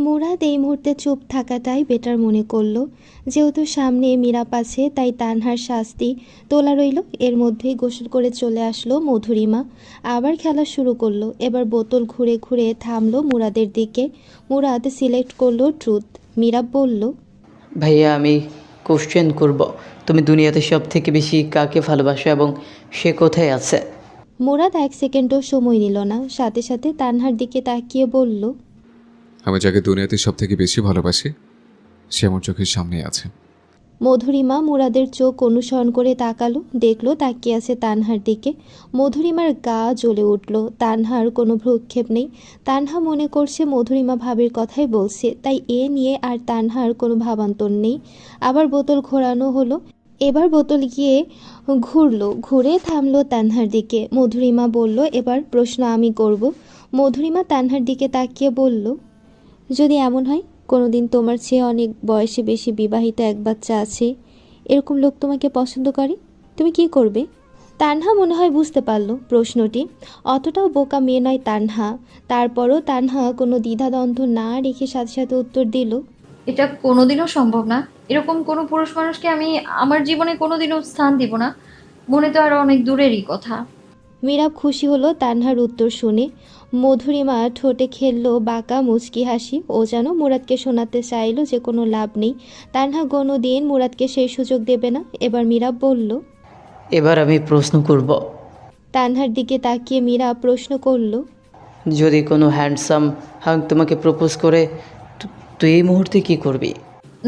মুরাদ এই মুহূর্তে চুপ থাকাটাই বেটার মনে করলো। যেহেতু সামনে মীরাপ আছে তাই তানহার শাস্তি তোলা রইল। এর মধ্যেই গোসল করে চলে আসলো মধুরিমা। আবার খেলা শুরু করলো। এবার বোতল ঘুরে ঘুরে থামলো মুরাদের দিকে। মুরাদ সিলেক্ট করলো ট্রুথ। মীরাপ বলল, ভাইয়া আমি কোশ্চেন করব, তুমি দুনিয়াতে সব থেকে বেশি কাকে ভালোবাসো এবং সে কোথায় আছে? মুরাদ এক সেকেন্ডও সময় নিল না, সাথে সাথে তানহার দিকে তাকিয়ে বলল, আমি যাকে দুনিয়াতে সব থেকে বেশি ভালোবাসি সে আমার চোখের সামনেই আছে। মধুরিমা মুরাদের চোখ অনুসরণ করে তাকালো, দেখলো তাকিয়ে আছে তানহার দিকে। মধুরিমার গা জ্বলে উঠল। তানহার কোনো ভ্রুক্ষেপ নেই। তানহা মনে করছে মধুরিমা ভাবির কথাই বলছে, তাই এ নিয়ে আর তানহার কোনো ভাবান্তর নেই। আবার বোতল ঘোরানো হলো। এবার বোতল গিয়ে ঘুরলো, ঘুরে থামলো তানহার দিকে। মধুরিমা বলল, এবার প্রশ্ন আমি করব। মধুরিমা তানহার দিকে তাকিয়ে বলল, যদি এমন হয় কোনোদিন তোমার চেয়ে অনেক বয়সে বেশি বিবাহিত এক বাচ্চা আছে, এরকম লোক তোমাকে পছন্দ করে, তুমি কি করবে? তানহা মনে হয় বুঝতে পারল প্রশ্নটি। অতটাও বোকা মেয়ে নয় তানহা। তারপরও তানহা কোনো দ্বিধাদ্বন্দ্ব না রেখে সাথে সাথে উত্তর দিল, এটা কোনোদিনও সম্ভব না। এরকম কোনো পুরুষ মানুষকে আমি আমার জীবনে কোনোদিনও স্থান দিব না। মনে তো আরো অনেক দূরেরই কথা। মীরাব খুশি হলো তানহার উত্তর শুনে। মধুরিমা ঠোঁটে খেললো বাঁকা মুচকি হাসি। ও যেন মুরাদকে শোনাতে চাইলো যে কোনো লাভ নেই। তানহা কোনোদিন মুরাদকে সেই সুযোগ দেবে না। এবার মীরাব বলল, এবার আমি প্রশ্ন করব, তানহার দিকে তাকিয়ে মীরা প্রশ্ন করল, যদি কোনো হ্যান্ডসাম হাং তোমাকে প্রপোজ করে, তুই এই মুহূর্তে কি করবি?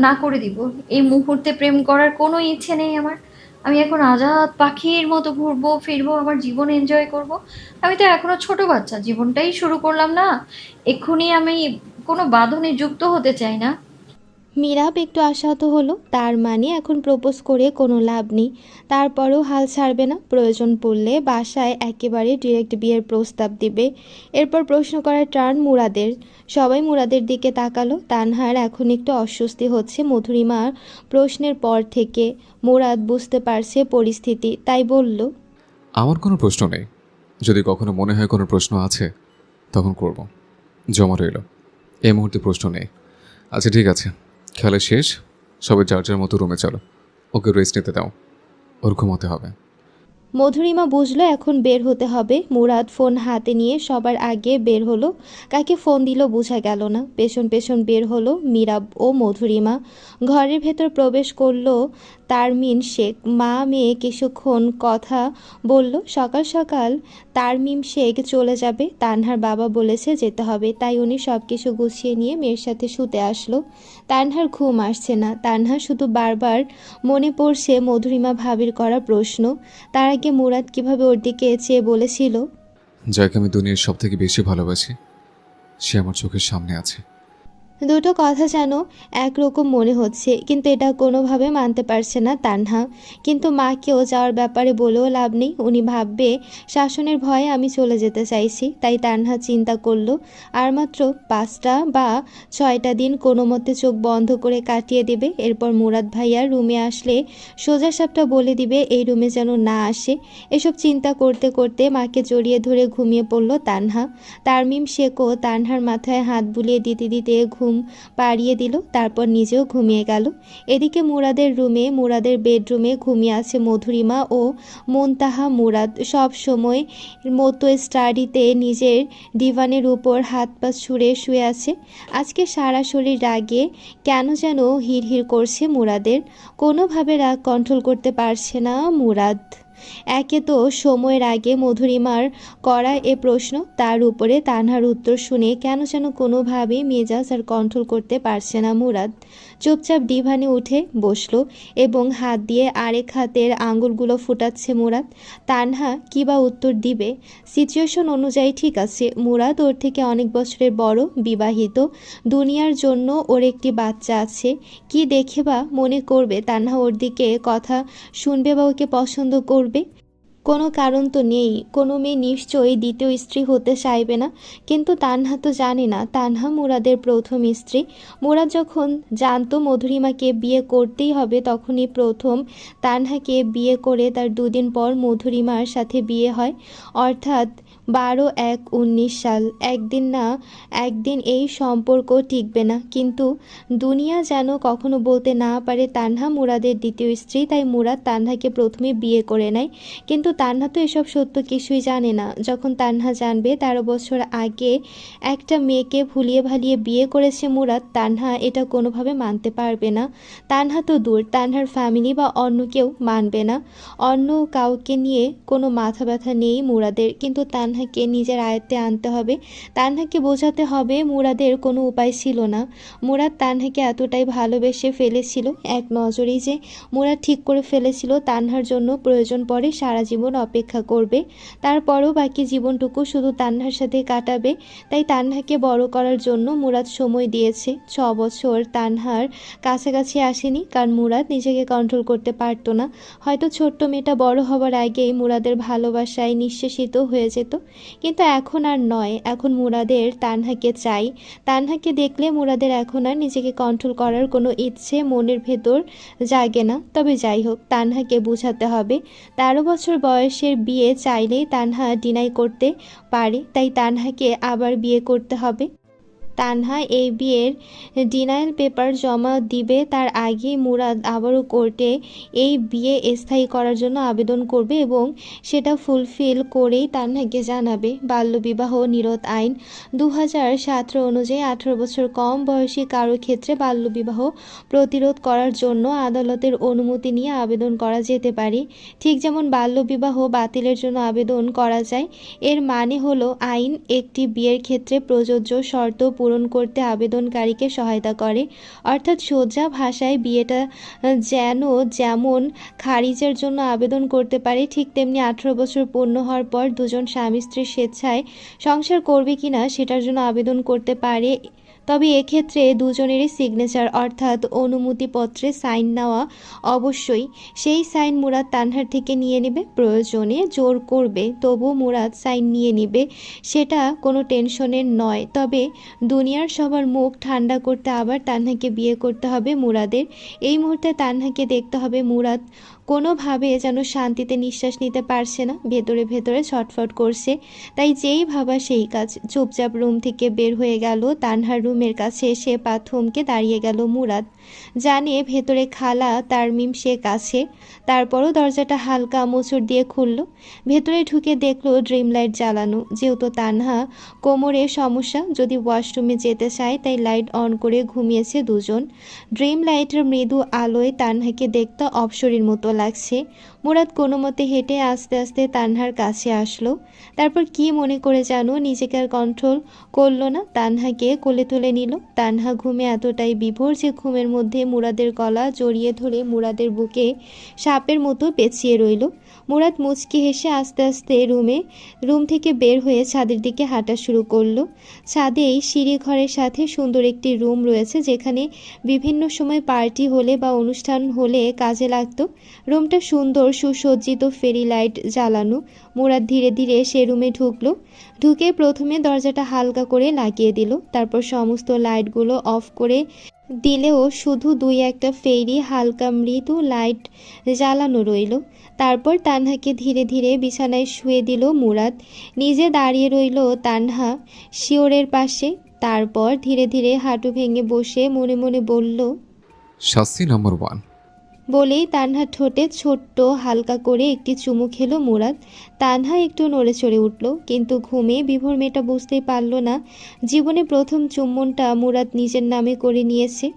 না করে দিব। এই মুহূর্তে প্রেম করার কোনো ইচ্ছে নেই আমার। আমি এখন আজাদ পাখির মতো ঘুরবো ফিরবো, আমার জীবন এনজয় করব। আমি তো এখনো ছোট বাচ্চা, জীবনটাই শুরু করলাম না। এক্ষুনি আমি কোনো বাঁধনে যুক্ত হতে চাই না। মীরাব একটু আশাহত হলো। তার মানে এখন প্রপোজ করে কোনো লাভ নেই। তারপরেও হাল ছাড়বে না। প্রয়োজন পড়লে বাসায় একেবারে ডিরেক্ট বিয়ের প্রস্তাব দিবে। এরপর প্রশ্ন করার টার্ন মুরাদের। সবাই মুরাদের দিকে তাকালো। তানহার এখন একটু অস্বস্তি হচ্ছে মধুরিমার প্রশ্নের পর থেকে। মুরাদ বুঝতে পারছে পরিস্থিতি, তাই বলল, আমার কোনো প্রশ্ন নেই, যদি কখনো মনে হয় কোনো প্রশ্ন আছে তখন করব, জমা রইল। এই মুহূর্তে প্রশ্ন নেই। আচ্ছা ঠিক আছে, খেলা শেষ, সবাই যার যার মতো রুমে চলো। ওকে রেস্ট নিতে দাও, ওর ঘুমোতে হবে। মধুরিমা বুঝলো এখন বের হতে হবে। মুরাদ ফোন হাতে নিয়ে সবার আগে বের হলো। কাকে ফোন দিল বোঝা গেল না। পেছন পেছন বের হলো মীরাব ও মধুরিমা। ঘরের ভেতর প্রবেশ করলো তারমিন শেখ। মা মেয়ে কিছুক্ষণ কথা বলল। সকাল সকাল তারমিম শেখ চলে যাবে। তানহার বাবা বলেছে যেতে হবে, তাই উনি সব কিছু গুছিয়ে নিয়ে মেয়ের সাথে শুতে আসলো। তানহার ঘুম আসছে না। তানহা শুধু বারবার মনে পড়ছে মধুরিমা ভাবির করা প্রশ্ন। তার আগে মুরাদ কিভাবে ওর দিকে চেয়ে বলেছিল, যাকে আমি দুনিয়ার সব থেকে বেশি ভালোবাসি সে আমার চোখের সামনে আছে। দুটো কথা যেন একরকম মনে হচ্ছে, কিন্তু এটা কোনোভাবে মানতে পারছে না তানহা। কিন্তু মাকেও যাওয়ার ব্যাপারে বলেও লাভ নেই। উনি ভাববে শাসনের ভয়ে আমি চলে যেতে চাইছি। তাই তানহা চিন্তা করলো আর মাত্র 5টা বা 6টা দিন কোনো মতে চোখ বন্ধ করে কাটিয়ে দেবে। এরপর মুরাদ ভাইয়ার রুমে আসলে সোজা সাপটা বলে দিবে এই রুমে যেন না আসে। এসব চিন্তা করতে করতে মাকে জড়িয়ে ধরে ঘুমিয়ে পড়ল তানহা। তারমিম শেখও তানহার মাথায় হাত বুলিয়ে দিতে দিতে ঘুম পাড়িয়ে দিল। তারপর নিজেও ঘুমিয়ে গেল। এদিকে মুরাদের বেডরুমে ঘুমিয়ে আছে মধুরিমা ও মুনতাহা। মুরাদ সব সময় মতো স্টাডিতে নিজের ডিভানের উপর হাত পা ছুঁড়ে শুয়ে আছে। আজকে সারা শরীর রাগে কেন যেন হিড়হিড় করছে মুরাদের। কোনোভাবে রাগ কন্ট্রোল করতে পারছে না মুরাদ। একে তো সময়ের আগে মধুরিমার করা এ প্রশ্ন, তার উপরে তানহার উত্তর শুনে কেন যেন কোনোভাবেই মেজাজ আর কন্ট্রোল করতে পারছে না মুরাদ। চুপচাপ ডিভানে উঠে বসলো এবং হাত দিয়ে আরেক হাতের আঙুলগুলো ফুটাচ্ছে মুরাদ। তানহা কী বা উত্তর দিবে? সিচুয়েশন অনুযায়ী ঠিক আছে, মুরাদ ওর থেকে অনেক বছরের বড়, বিবাহিত, দুনিয়ার জন্য ওর একটি বাচ্চা আছে। কি দেখে বা মনে করবে তানহা ওর দিকে কথা শুনবে বা ওকে পছন্দ করবে? কোনো কারণ তো নেই। কোনো মেয়ে নিশ্চয়ই দ্বিতীয় স্ত্রী হতে চাইবে না। কিন্তু তানহা তো জানে না তানহা মুরাদের প্রথম স্ত্রী। মুরাদ যখন জানতো মধুরিমাকে বিয়ে করতেই হবে তখনই প্রথম তানহাকে বিয়ে করে তার 2 দিন পর মধুরিমার সাথে বিয়ে হয়। অর্থাৎ 12/1/19 সাল। একদিন না একদিন এই সম্পর্ক টিকবে না, কিন্তু দুনিয়া যেন কখনো বলতে না পারে তানহা মুরাদের দ্বিতীয় স্ত্রী। তাই মুরাদ তানহাকে প্রথমে বিয়ে করে নেয়, কিন্তু তানহা তো এসব সত্য কিছুই জানে না। যখন তানহা জানবে 13 বছর আগে একটা মেয়েকে ভুলিয়ে ভালিয়ে বিয়ে করেছে মুরাদ, তানহা এটা কোনোভাবে মানতে পারবে না। তানহা তো দূর, তানহার ফ্যামিলি বা অন্য কেউ মানবে না। অন্য কাউকে নিয়ে কোনো মাথা ব্যথা নেই মুরাদের, কিন্তু তানহাকে নিজের আয়ত্তে আনতে হবে। তানহাকে বোঝাতে হবে মুরাদের কোনো উপায় ছিল না। মুরাদ তানহাকে এতটাই ভালোবেসে ফেলেছিল এক নজরেই যে মুরাদ ঠিক করে ফেলেছিল তানহার জন্য প্রয়োজন পড়ে সারা জীবন অপেক্ষা করবে, তারপরও বাকি জীবনটুকু শুধু তানহার সাথে কাটাবে। তাই তানহাকে বড় করার জন্য মুরাদ সময় দিয়েছে। 6 বছর তানহার কাছাকাছি আসেনি, কারণ মুরাদ নিজেকে কন্ট্রোল করতে পারতো না। হয়তো ছোট্ট মেয়েটা বড় হবার আগেই মুরাদের ভালোবাসায় নিঃশেষিত হয়ে যেত, কিন্তু এখন আর নয়। এখন মুরাদের তানহাকে চাই। তানহাকে দেখলে মুরাদের এখন আর নিজেকে কন্ট্রোল করার কোনো ইচ্ছে মনের ভেতর জাগে না। তবে যাই হোক, তানহাকে বোঝাতে হবে 13 বছর বয়সের বিয়ে চাইলেই তানহা ডিনাই করতে পারে, তাই তানহাকে আবার বিয়ে করতে হবে। তানহা এই বিয়ের ডিনায়াল পেপার জমা দিবে, তার আগেই মুরাদ আবারও কোর্টে এই বিয়ে স্থায়ী করার জন্য আবেদন করবে এবং সেটা ফুলফিল করেই তানহাকে জানাবে। বাল্যবিবাহ নিরোধ আইন 2017 অনুযায়ী 18 বছর কম বয়সী কারো ক্ষেত্রে বাল্যবিবাহ প্রতিরোধ করার জন্য আদালতের অনুমতি নিয়ে আবেদন করা যেতে পারে, ঠিক যেমন বাল্যবিবাহ বাতিলের জন্য আবেদন করা যায়। এর মানে হলো আইন একটি বিয়ের ক্ষেত্রে প্রযোজ্য শর্ত পূরণ করতে আবেদনকারীকে সহায়তা করে। অর্থাৎ সোজা ভাষায় বিয়েটা যেমন খারিজের জন্য আবেদন করতে পারে, ঠিক তেমনি 18 বছর পূর্ণ হওয়ার পর দুজন স্বামী স্ত্রী স্বেচ্ছায় সংসার করবে কিনা সেটার জন্য আবেদন করতে পারে। তবে এক্ষেত্রে দুজনেরই সিগনেচার অর্থাৎ অনুমতিপত্রে সাইন নেওয়া অবশ্যই। সেই সাইন মুরাদ তানহার থেকে নিয়ে নেবে, প্রয়োজনে জোর করবে তবু মুরাদ সাইন নিয়ে নেবে, সেটা কোনো টেনশনের নয়। তবে দুনিয়ার সবার মুখ ঠান্ডা করতে আবার তানহাকে বিয়ে করতে হবে মুরাদের। এই মুহূর্তে তানহাকে দেখতে হবে মুরাদ কোনোভাবে যেন শান্তিতে নিঃশ্বাস নিতে পারছে না, ভেতরে ভেতরে ছটফট করছে। তাই যেই ভাবা সেই কাজ। চুপচাপ রুম থেকে বের হয়ে গেল। তানহার রুমের কাছে এসে পা থমকে দাঁড়িয়ে গেল মুরাদ। জানে ভেতরে খালা তারমিম শেখ আছে, তারপরও দরজাটা হালকা মোচড় দিয়ে খুলল। ভেতরে ঢুকে দেখলো ড্রিম লাইট জ্বালানো। যেহেতু তানহা কোমরে সমস্যা, যদি ওয়াশরুমে যেতে চায় তাই লাইট অন করে ঘুমিয়েছে দুজন। ড্রিম লাইটের মৃদু আলোয় তানহাকে দেখতে অপসরীর মতো লাগছে। মুরাদ কোনো মতে হেঁটে আস্তে আস্তে তানহার কাছে আসলো। তারপর কি মনে করে যেন নিজেকে আর কন্ট্রোল করলো না, তানহাকে কোলে তুলে নিল। তানহা ঘুমে এতটাই বিভোর যে ঘুমের মধ্যে মুরাদের গলা জড়িয়ে ধরে মুরাদের বুকে সাপের মতো পেঁচিয়ে রইল। মুরাদ মুচকি হেসে আস্তে আস্তে রুম থেকে বের হয়ে ছাদের দিকে হাঁটা শুরু করলো। ছাদেই সিঁড়ি ঘরের সাথে সুন্দর একটি রুম রয়েছে, যেখানে বিভিন্ন সময় পার্টি হলে বা অনুষ্ঠান হলে কাজে লাগতো। রুমটা সুন্দর সুসজ্জিত, ফেরি লাইট জ্বালানো। মুরাদ ধীরে ধীরে সে রুমে ঢুকলো। ঢুকে প্রথমে দরজাটা হালকা করে লাগিয়ে দিল, তারপর সমস্ত লাইটগুলো অফ করে দিলেও শুধু 2-1টা ফেরি হালকা মৃদু লাইট জ্বালানো রইল। তারপর তানহাকে ধীরে ধীরে বিছানায় শুয়ে দিল মুরাদ। নিজে দাঁড়িয়ে রইল তানহা শিওরের পাশে। তারপর ধীরে ধীরে হাঁটু ভেঙে বসে মনে মনে বলল, শাস্তি নাম্বার 1। বলেই তানহা ঠোঁটে ছোট্ট হালকা করে একটি চুমু খেলো মুরাদ। তানহা একটু নড়ে চড়ে উঠল, কিন্তু ঘুমে বিভোর মেয়েটা বুঝতেই পারল না জীবনে প্রথম চুম্বনটা মুরাদ নিজের নামে করে নিয়েছে।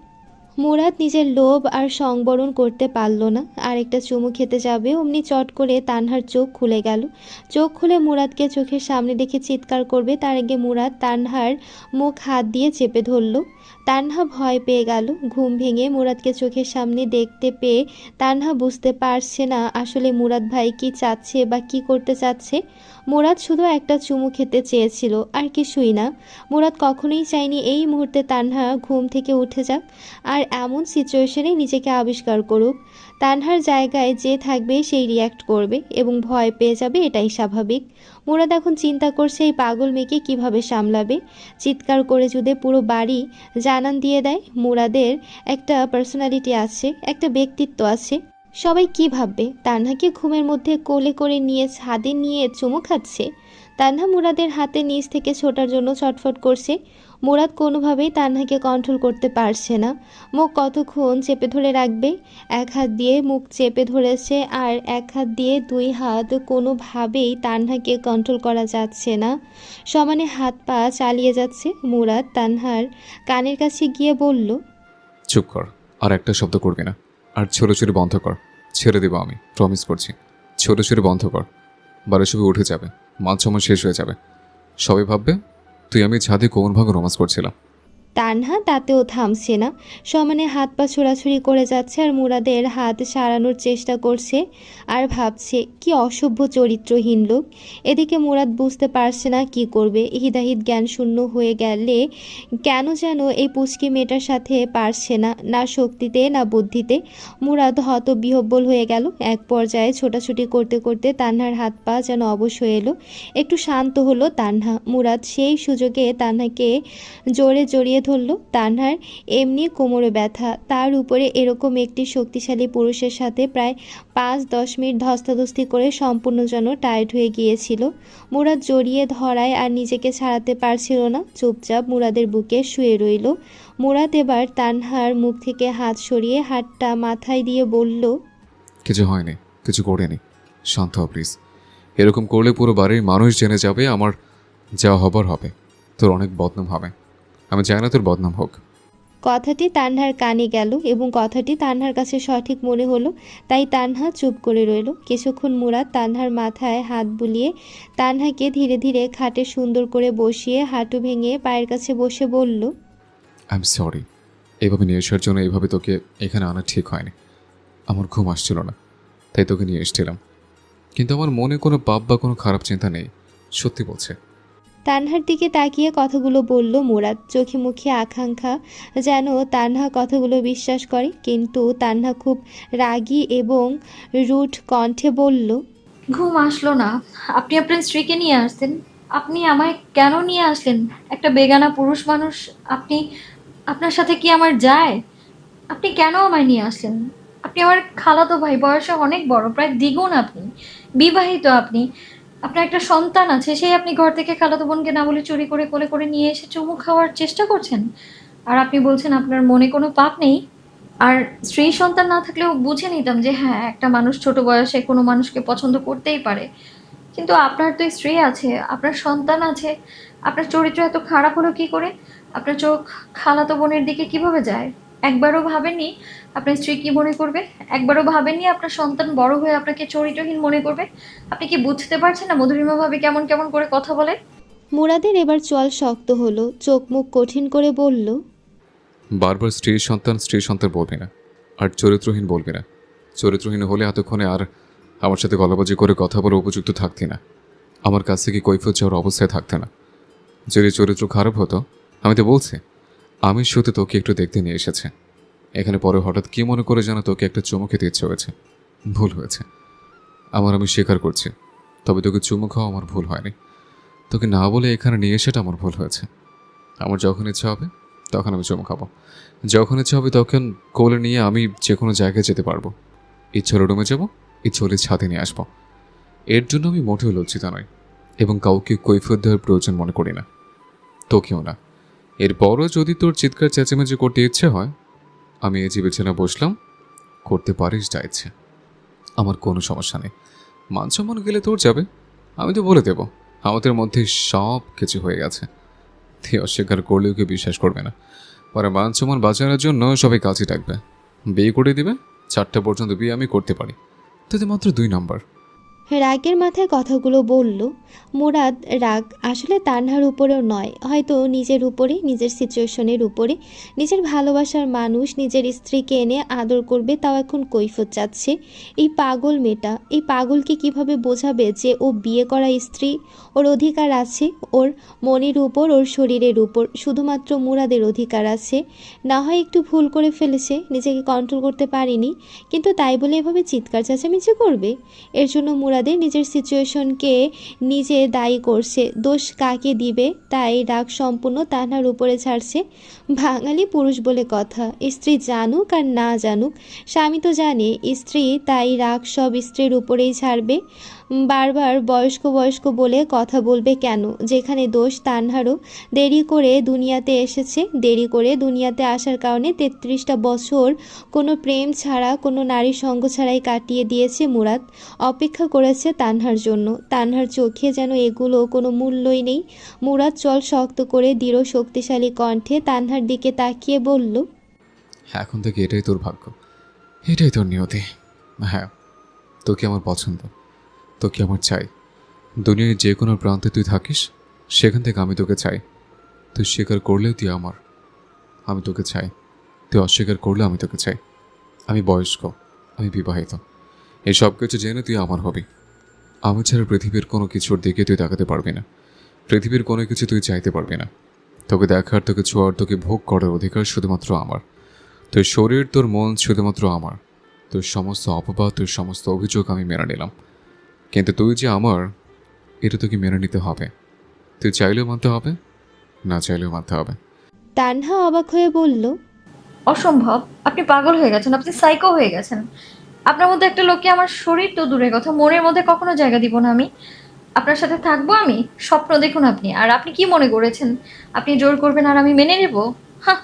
মুরাদ নিজের লোভ আর সংবরণ করতে পারল না। আরেকটা চুমু খেতে যাবে অমনি চট করে তানহার চোখ খুলে গেল। চোখ খুলে মুরাদকে চোখের সামনে দেখে চিৎকার করবে, তার আগে মুরাদ তানহার মুখ হাত দিয়ে চেপে ধরল। তানহা ভয় পেয়ে গেল। ঘুম ভেঙে মুরাদকে চোখের সামনে দেখতে পেয়ে তানহা বুঝতে পারছে না আসলে মুরাদ ভাই কি চাচ্ছে বা কি করতে চাচ্ছে। মুরাদ শুধু একটা চুমু খেতে চেয়েছিল, আর কিছুই না। মুরাদ কখনোই চায়নি এই মুহূর্তে তানহা ঘুম থেকে উঠে যাক আর এমন সিচুয়েশনে নিজেকে আবিষ্কার করুক। তানহার জায়গায় যে থাকবে সেই রিয়্যাক্ট করবে এবং ভয় পেয়ে যাবে, এটাই স্বাভাবিক। মুরাদ এখন চিন্তা করছে এই পাগল মেয়েকে কিভাবে সামলাবে। চিৎকার করে যদি পুরো বাড়ি জানান দিয়ে দেয় মুরাদের একটা পার্সোনালিটি আছে, একটা ব্যক্তিত্ব আছে, সবাই কি ভাববে? তানহাকে ঘুমের মধ্যে কোলে করে নিয়ে ছাদে নিয়ে চুমু খাচ্ছে। তানহা মুরাদের হাতে নিচ থেকে ছোটার জন্য ছটফট করছে। মুরাদ কোনোভাবেই তানহাকে কন্ট্রোল করতে পারছে না। মুখ কতক্ষণ চেপে ধরে রাখবে? এক হাত দিয়ে মুখ চেপে ধরেছে আর এক হাত দিয়ে দুই হাত, কোনোভাবেই তানহাকে কন্ট্রোল করা যাচ্ছে না। সমানে হাত পা চালিয়ে যাচ্ছে। মুরাদ তানহার কানের কাছে গিয়ে বলল, চুপ কর, আর একটা শব্দ করবি না। আর ছোড়াছুড়ি বন্ধ কর, ছেড়ে দেবো আমি, প্রমিস করছি। ছোড়াছুড়ি বন্ধ কর, বারে সবই উঠে যাবে, মান সম্মান শেষ হয়ে যাবে। সবাই ভাববে তুই আমি ছাদে কোমর ভাঙে রোমান্স করছিলাম। তানহা তাতেও থামছে না। সমানে হাত পা ছোড়াছুড়ি করে যাচ্ছে আর মুরাদের হাত সারানোর চেষ্টা করছে আর ভাবছে কি অসভ্য চরিত্রহীন লোক। এদিকে মুরাদ বুঝতে পারছে না কি করবে। হিদাহিদ জ্ঞান শূন্য হয়ে গেলে কেন যেন এই পুচকি মেয়েটার সাথে পারছে না, না শক্তিতে না বুদ্ধিতে। মুরাদ হতবিহ্বল হয়ে গেল। এক পর্যায়ে ছোটাছুটি করতে করতে তানহার হাত পা যেন অবশ হয়ে এলো। একটু শান্ত হলো তানহা। মুরাদ সেই সুযোগে তানহাকে জোরে জড়িয়ে ধরল। তানহার এমনি কোমরে ব্যথা, তার উপরে এরকম একটি শক্তিশালী পুরুষের সাথে প্রায় 5-10 মিনিট ধস্তাধস্তি করে সম্পূর্ণ যেন টায়ার্ড হয়ে গিয়েছিল। মুরাদ জড়িয়ে ধরায় আর নিজেকে ছাড়াতে পারছিল না। চুপচাপ মুরাদের বুকে শুয়ে রইল। মুরাদ এবার তানহার মুখ থেকে হাত সরিয়ে হাতটা মাথায় দিয়ে বলল, কিছু হয়নি, কিছু করিনি, শান্ত হ প্লিজ। এরকম করলে পুরো বাড়ির মানুষ জেনে যাবে, আমার যা হবার হবে, তোর অনেক বদনাম হবে। আমি চাই না তোর বদনাম হোক। কথাটি তানহার কানে গেল এবং কথাটি তানহার কাছে সঠিক মনে হলো, তাই তানহা চুপ করে রইল। কিছুক্ষণ মুরাদ তানহার মাথায় হাত বুলিয়ে তানহাকে ধীরে ধীরে খাটে সুন্দর করে বসিয়ে হাঁটু ভেঙে পায়ের কাছে বসে বলল, আই এম সরি, এভাবে নিয়ে আসার জন্য এইভাবে তোকে এখানে আনা ঠিক হয়নি। আমার ঘুম আসছিল না, তাই তোকে নিয়ে এসেছিলাম। কিন্তু আমার মনে কোনো পাপ বা কোনো খারাপ চিন্তা নেই, সত্যি বলছে। তানহার দিকে তাকিয়ে কথাগুলো বলল মুরাদ। চোখে মুখে আকাঙ্ক্ষা যেন তানহা কথাগুলো বিশ্বাস করে, কিন্তু তানহা খুব রাগী এবং রুড কণ্ঠে বলল, ঘুম আসলো না? আপনি আপনার স্ত্রীকে নিয়ে আসতেন। আপনি আমায় কেন নিয়ে আসলেন? একটা বেগানা পুরুষ মানুষ আপনি, আপনার সাথে কি আমার যায়? আপনি কেন আমায় নিয়ে আসলেন? আপনি আমার খালাতো ভাই, বয়সে অনেক বড়, প্রায় দ্বিগুণ। আপনি বিবাহিত, আপনি, আপনার একটা সন্তান আছে, সেই আপনি ঘর থেকে খালাতো বোনকে না বলে চুরি করে কোলে করে নিয়ে এসে চুমু খাওয়ার চেষ্টা করছেন। আর আপনি বলছেন আপনার মনে কোনো পাপ নেই। আর স্ত্রী সন্তান না থাকলেও বুঝে নিতাম যে হ্যাঁ, একটা মানুষ ছোট বয়সে কোনো মানুষকে পছন্দ করতেই পারে। কিন্তু আপনার তো স্ত্রী আছে, আপনার সন্তান আছে। আপনার চরিত্র এত খারাপ হলো কি করে? আপনার চোখ খালাতো বোনের দিকে কিভাবে যায়? একবারও ভাবেননি আপনার স্ত্রী কি মনে করবে? একবারও ভাবেননি আপনার সন্তান বড় হয়ে আপনাকে চরিত্রহীন মনে করবে? আপনি কি বুঝতে পারছেন না মধুরিমা ভাবে কেমন কেমন করে কথা বলে? মুরাদের এবার চল শক্ত হলো, চোখ মুখ কঠিন করে বলল, বারবার স্ত্রী সন্তান বলবি না, আর চরিত্রহীন বলবি না। চরিত্রহীন হলে এতক্ষণে আর আমার সাথে গলাবাজি করে কথা বলে উপযুক্ত থাকতি না, আমার কাছ থেকে কৈফিয়ত যাওয়ার অবস্থায় থাকতে না। যদি চরিত্র খারাপ হতো, আমি তো বলছি আমি শুধু তোকে একটু দেখতে নিয়ে এসেছে। এখানে পরে হঠাৎ কি মনে করে যেন তোকে একটা চুমু খেতে ইচ্ছে হয়েছে। ভুল হয়েছে আমি স্বীকার করছি। তবে তোকে চুমু খাওয়া আমার ভুল হয়নি। তোকে না বলে এখানে নিয়ে এসেটা আমার ভুল হয়েছে। আমার যখন ইচ্ছা হবে তখন আমি চুমু খাবো, যখন ইচ্ছা হবে তখন কোলে নিয়ে আমি যে কোনো জায়গায় যেতে পারবো। ইচ্ছে হলে রুমে যাবো, ইচ্ছে হলে ছাদে নিয়ে আসবো। এর জন্য আমি মোটেও লজ্জিত নই এবং কাউকে কৈফিয়ত দেওয়ার প্রয়োজন মনে করি না, তোকেও না। এরপরও যদি তোর চিৎকার চেঁচামেচি করতে ইচ্ছে হয়, আমি এই যে বিছানা বসলাম, করতে পারিস যা ইচ্ছে, আমার কোনো সমস্যা নেই। মান সম্মান গেলে তোর যাবে, আমি তো বলে দেব আমাদের মধ্যে সব কিছু হয়ে গেছে। তুই অস্বীকার করলেও কেউ বিশ্বাস করবে না। পরে মান সম্মান বাঁচানোর জন্য সবাই কাছে ডাকবে, বিয়ে করে দিবে। 4টা পর্যন্ত বিয়ে আমি করতে পারি, তাতে মাত্র 2 নম্বর। রাগের মাথায় কথাগুলো বলল মুরাদ। রাগ আসলে তানহার উপরেও নয়, হয়তো নিজের উপরে, নিজের সিচুয়েশনের উপরে। নিজের ভালোবাসার মানুষ নিজের স্ত্রীকে এনে আদর করবে, তাও এখন কৈফিয়ত চাচ্ছে। এই পাগল মেয়েটা, এই পাগলকে কিভাবে বোঝাবে যে ও বিয়ে করা স্ত্রী, ওর অধিকার আছে, ওর মনের উপর, ওর শরীরের উপর শুধুমাত্র মুরাদের অধিকার আছে। না হয় একটু ভুল করে ফেলেছে, নিজেকে কন্ট্রোল করতে পারিনি, কিন্তু তাই বলে এভাবে চিৎকার চেঁচামেচি করবে? এর জন্য মুরাদের নিজের সিচুয়েশনকে নিজে দায়ী করছে, দোষ কাকে দিবে? তাই রাগ সম্পূর্ণ তানহার উপরে ছাড়ছে। বাঙালি পুরুষ বলে কথা, স্ত্রী জানুক আর না জানুক, স্বামী তো জানে স্ত্রী, তাই রাগ সব স্ত্রীর উপরেই ছাড়বে। বারবার বয়স্ক বয়স্ক বলে কথা বলবে কেন, যেখানে দোষ তানহারও। দেরি করে দুনিয়াতে এসেছে, দেরি করে দুনিয়াতে আসার কারণে 33টা বছর কোনো প্রেম ছাড়া, কোনো নারীর সঙ্গ ছাড়াই কাটিয়ে দিয়েছে মুরাদ। অপেক্ষা করেছে তানহার জন্য। তানহার চোখে যেন এগুলো কোনো মূল্যই নেই। মুরাদ চল শক্ত করে দৃঢ় শক্তিশালী কণ্ঠে তানহার দিকে তাকিয়ে বলল, এখন থেকে এটাই তোর ভাগ্য, এটাই তোর নিয়তি। হ্যাঁ, তোকে আমার পছন্দ, তোকে আমার চাই। দুনিয়ার যে কোনো প্রান্তে তুই থাকিস, সেখান থেকে আমি তোকে চাই। তুই স্বীকার করলেও তুই আমার, আমি তোকে চাই। তুই অস্বীকার করলেও আমি তোকে চাই। আমি বয়স্ক, আমি বিবাহিত, এই সব কিছু জেনে তুই আমার হবি। আমি ছাড়া পৃথিবীর কোনো কিছুর দিকে তুই তাকাতে পারবি না, পৃথিবীর কোনো কিছু তুই চাইতে পারবি না। তোকে দেখার, তোকে ছোঁয়ার, তোকে ভোগ করার অধিকার শুধুমাত্র আমার। তোর শরীর, তোর মন শুধুমাত্র আমার। তোর সমস্ত অপবাদ, তোর সমস্ত অভিযোগ আমি মেনে নিলাম, কিন্তু তুই যে আমার, এটা তোকে মেনে নিতে হবে। তুই চাইলেও মানতে হবে, না চাইলেও মানতে হবে। তানহা অবাক হয়ে বলল, অসম্ভব, আপনি পাগল হয়ে গেছেন, আপনি সাইকো হয়ে গেছেন। আপনার মধ্যে একটা লোককে আমার শরীর তো দূরের কথা, মনের মধ্যে কখনো জায়গা দিব না আমি। আপনার সাথে থাকবো আমি, স্বপ্ন দেখুন আপনি। আর আপনি কি মনে করেছেন আপনি জোর করবেন আর আমি মেনে নেব? হ্যাঁ,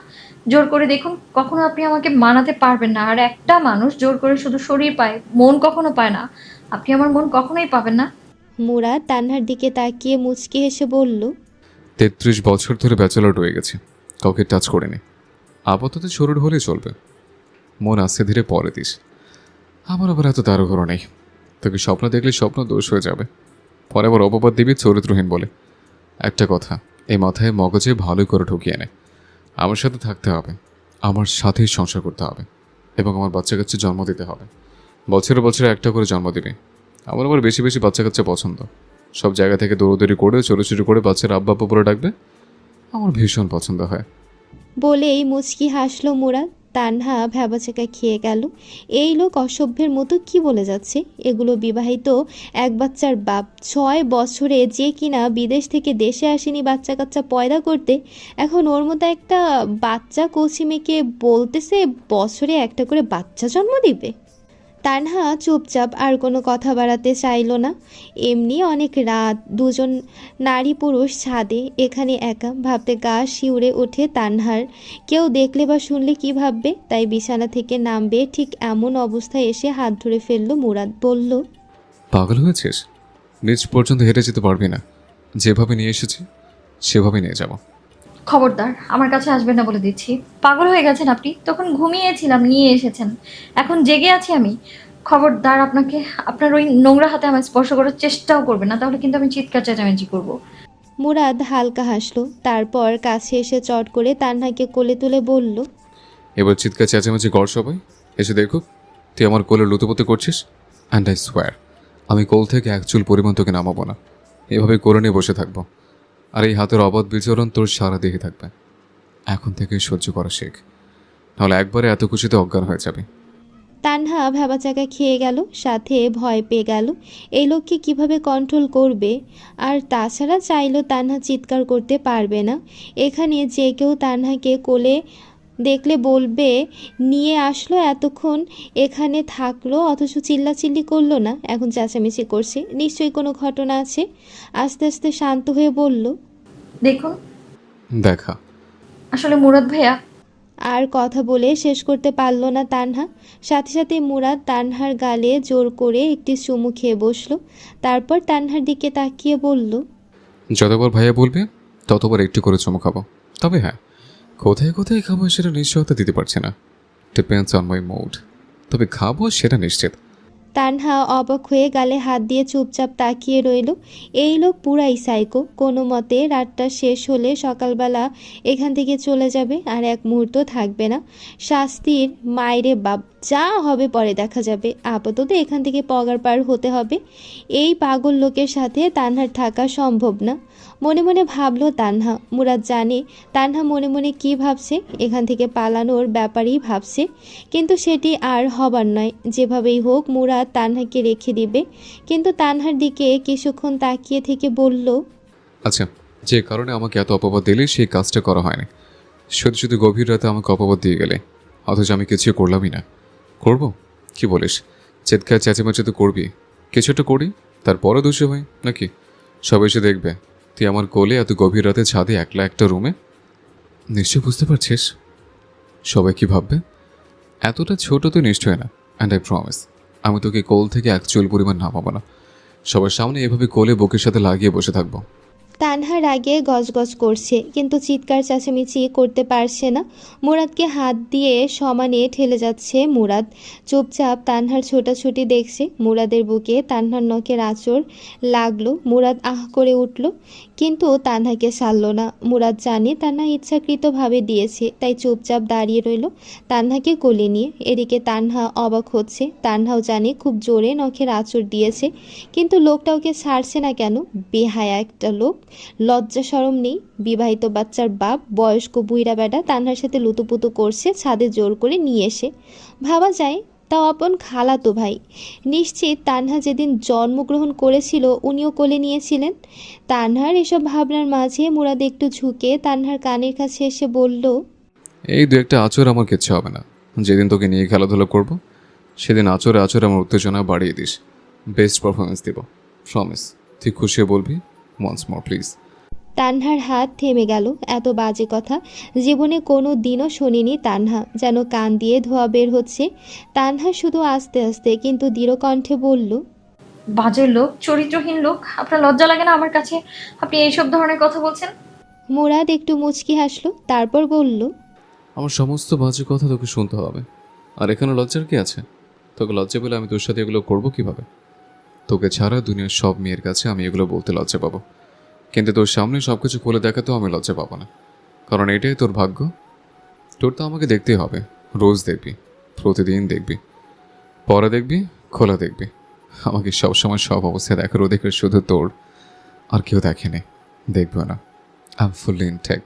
জোর করে দেখুন, কখনো আপনি আমাকে মানাতে পারবেন না। আর একটা মানুষ জোর করে শুধু শরীর পায়, মন কখনো পায় না। আপনি আমার মন কখনোই পাবেন না। মুরাদ তানহার দিকে তাকিয়ে মুচকি হেসে বলল, 33 বছর ধরে ব্যাচেলর রয়ে গেছে, কাউকে টাচ করিনি। আপাতত শরীর হলে চলবে, মন আস্তে ধীরে পরে দিস। আমার আবার এত তাড়াহুড়ো নেই। তোকে স্বপ্ন দেখলে স্বপ্ন দোষ হয়ে যাবে, পরে আবার অপবাদ দিবি চরিত্রহীন বলে। একটা কথা এই মাথায় মগজে ভালোই করে ঢুকিয়ে নে, আমার সাথে থাকতে হবে, আমার সাথেই সংসার করতে হবে, এবং আমার বাচ্চা কাচ্চা জন্ম দিতে হবে। বছরে বছরে একটা করে জন্ম দিবে। আমার আবার বেশি বেশি বাচ্চা কাচ্চা পছন্দ। সব জায়গা থেকে দৌড়দৌড়ি করে ছোটো করে বাচ্চার আব্বা আব্বা বলে ডাকবে, আমার ভীষণ পছন্দ হয়। বলেই মুচকি হাসল মুরাদ। তানহা ভ্যাবাচাকা খেয়ে গেল। এই লোক অসভ্যের মতো কি বলে যাচ্ছে। এগুলো বিবাহিত এক বাচ্চার বাপ, 6 বছরে যে কিনা বিদেশ থেকে দেশে আসেনি বাচ্চা কাচ্চা পয়দা করতে, এখন ওর মতো একটা বাচ্চা কচি মেয়েকে বলতেছে বছরে একটা করে বাচ্চা জন্ম দিবে। তানহা চুপচাপ, আর কোনো কথা বাড়াতে চাইল না। এমনি অনেক রাত, দুজন নারী পুরুষ ছাদে, এখানে একা, ভাবতে গা শিউরে ওঠে তানহার। কেউ দেখলে বা শুনলে কি ভাববে, তাই বিছানা থেকে নামবে ঠিক এমন অবস্থায় এসে হাত ধরে ফেলল মুরাদ। বলল, পাগল হয়েছিস? নিচ পর্যন্ত হেঁটে যেতে পারবি না। যেভাবে নিয়ে এসেছি সেভাবে নিয়ে যাব। খবরদার আমার কাছে আসবেন না বলে দিচ্ছি। পাগল হয়ে গেছেন আপনি, তখন ঘুমিয়েছিলাম, নিয়ে এসেছেন, এখন জেগে আছি আমি। খবরদার, আপনাকে আপনার ওই নোংরা হাতে আমার স্পর্শ করার চেষ্টাও করবেন না, তাহলে কিন্তু আমি চিৎকার চেঁচামেচি করবো। মুরাদ হালকা হাসলো, তারপর কাছে এসে চট করে তানহাকে কোলে তুলে বলল, এবার চিৎকার চেঁচামেচি কর সবাই, এসে দেখুক তুই আমার কোলে লুতোপুতো করছিস। অ্যান্ড আই সোয়ার, আমি কোল থেকে এক চুল পরিমাণ তোকে নামাবো না। এভাবে করে নিয়ে বসে থাকবো, আর এই হাতের অবাধ বিচরণ তোর সারা দেহে থাকবে। এখন থেকে সহ্য করা শেখ, নাহলে একবারে এত খুশিতে অজ্ঞান হয়ে যাবে। তানহা ভ্যাবাচাকা খেয়ে গেল, সাথে ভয় পেয়ে গেল। এই লোককে কিভাবে কন্ট্রোল করবে। আর তাছাড়া চাইলেও তানহা চিৎকার করতে পারবে না। এখানে যে কেউ তানহাকে কোলে দেখলে বলবে নিয়ে আসলো, এতক্ষণ এখানে থাকলো অথচ চিল্লাচিল্লি করলো না, এখন চেঁচামেচি করছে, নিশ্চয়ই কোনো ঘটনা আছে। আস্তে আস্তে শান্ত হয়ে বলল, দেখুন দেখা। আসলে মুরাদ ভাইয়া, আর কথা বলে শেষ করতে পারল না তানহা। সাথে সাথে মুরাদ তানহার গালে জোর করে একটি চুমু খেয়ে বসলো। তারপর তানহার দিকে তাকিয়ে বলল, যতবার ভাইয়া বলবে ততবার একটু করে চুমু খাবো। তবে হ্যাঁ, কোথায় কোথায় খাবো সেটা নিশ্চয়তা দিতে পারছি না, ডিপেন্ডস অন মাই মুড। তবে খাবো সেটা নিশ্চিত। তানহা অবাক হয়ে গালে হাত দিয়ে চুপচাপ তাকিয়ে রইল। এই লোক পুরাই সাইকো। কোনো মতে রাতটা শেষ হলে সকালবেলা এখান থেকে চলে যাবে, আর এক মুহূর্ত থাকবে না। শাস্তির মাইরে বাপ, যা হবে পরে দেখা যাবে। আপাতত এখান থেকে পগার পার হতে হবে। এই পাগল লোকের সাথে তানহার থাকা সম্ভব না। মনে মনে ভাবলো তানহা। মুরাদ জানে তানহা মনে মনে কী ভাবছে, এখান থেকে পালানোর ব্যাপারেই ভাবছে, কিন্তু সেটি আর হবার নয়। যেভাবেই হোক মুরাদ তানহাকে রেখে দিবে। কিন্তু তানহার দিকে কিছুক্ষণ তাকিয়ে থেকে বলল, আচ্ছা, যে কারণে আমাকে এত অপবাদ দিলে সেই কাজটা করা হয়নি। শুধু শুধু গভীর রাতে আমাকে অপবাদ দিয়ে গেলে, অথচ আমি কিছু করলামই না। করবো? কি বলিস? চিৎকার চেঁচামেচি তো করবি, কিছুটা করি, তারপরে দুশো হয় নাকি? সবাই এসে দেখবে তুই আমার কোলে এত গভীর রাতে ছাদে একলা একটা রুমে। নিশ্চয় বুঝতে পারছিস সবাই কি ভাববে? এতটা ছোট তো নিশ্চয় না। অ্যান্ড আই প্রমিস আমি তোকে কোল থেকে এক চুল পরিমাণ নামাবো না। সবার সামনে এভাবে কোলে বুকের সাথে লাগিয়ে বসে থাকবো। তানহা রাগে গজগজ করছে কিন্তু চিৎকার চেঁচামেচি করতে পারছে না। মুরাদকে হাত দিয়ে সমানে ঠেলে যাচ্ছে মুরাদ। চুপচাপ তানহার ছোটাছুটি দেখছে। মুরাদের বুকে তানহার নখের আঁচড় লাগলো। মুরাদ আহ করে উঠল কিন্তু তানহাকে ছাড়ল না। মুরাদ জানে তানহা ইচ্ছাকৃতভাবে দিয়েছে, তাই চুপচাপ দাঁড়িয়ে রইল তানহাকে কোলে নিয়ে। এদিকে তানহা অবাক হচ্ছে। তানহাও জানে খুব জোরে নখের আঁচড় দিয়েছে, কিন্তু লোকটা ওকে ছাড়ছে না কেন? বেহায়া একটা লোক, লজ্জা শরম নেই। বিবাহিত বাচ্চার বাপ, বয়স্ক বুইড়া বেটা তানহার সাথে লুতুপুতু করছে ছাদে জোর করে নিয়ে এসে। ভাবা যায় তাও আপন খালাতো ভাই। নিশ্চিত তানহা যেদিন জন্মগ্রহণ করেছিল উনিও কোলে নিয়েছিলেন। তানহার এসব ভাবনার মাঝে মুরাদ একটু ঝুঁকে তানহার কানের কাছে এসে বলল, এই দু একটা আচর আমার কিচ্ছু হবে না। যেদিন তোকে নিয়ে খেলাধুলা করব সেদিন আচরে আচরে আমার উত্তেজনা বাড়িয়ে দিস। বেস্ট পারফরমেন্স দিব, প্রমিস। তুই খুশি হয়ে বলবি ওয়ান্স মোর প্লিজ। তানহার হাত থেমে গেল। এত বাজে কথা জীবনে কোনো দিনও শোনেনি তানহা। যেন কান দিয়ে ধোয়া বের হচ্ছে। তানহা শুধু আস্তে আস্তে কিন্তু দৃঢ় কণ্ঠে বলল, বাজে লোক, চরিত্রহীন লোক, আপনার লজ্জা লাগে না আমার কাছে আপনি এইসব ধরনের কথা বলছেন? মুরাদ একটু মুচকি হাসলো, তারপর বলল, আমার সমস্ত বাজে কথা তোকে শুনতে হবে। আর এখানে লজ্জার কি আছে? তোকে লজ্জা পেলে আমি তোর সাথে এগুলো করবো কিভাবে? তোকে ছাড়া দুনিয়ার সব মেয়ের কাছে আমি এগুলো বলতে লজ্জা পাবো, কিন্তু তোর সামনে সব কিছু খুলে দেখাতেও আমি লজ্জা পাবো না। কারণ এটাই তোর ভাগ্য। তোর তো আমাকে দেখতেই হবে। রোজ দেখবি, প্রতিদিন দেখবি, পরে দেখবি, খোলা দেখবি। আমাকে সবসময় সব অবস্থায় দেখার অধিকার শুধু তোর, আর কেউ দেখেনি, দেখবেও না। I am fully intact.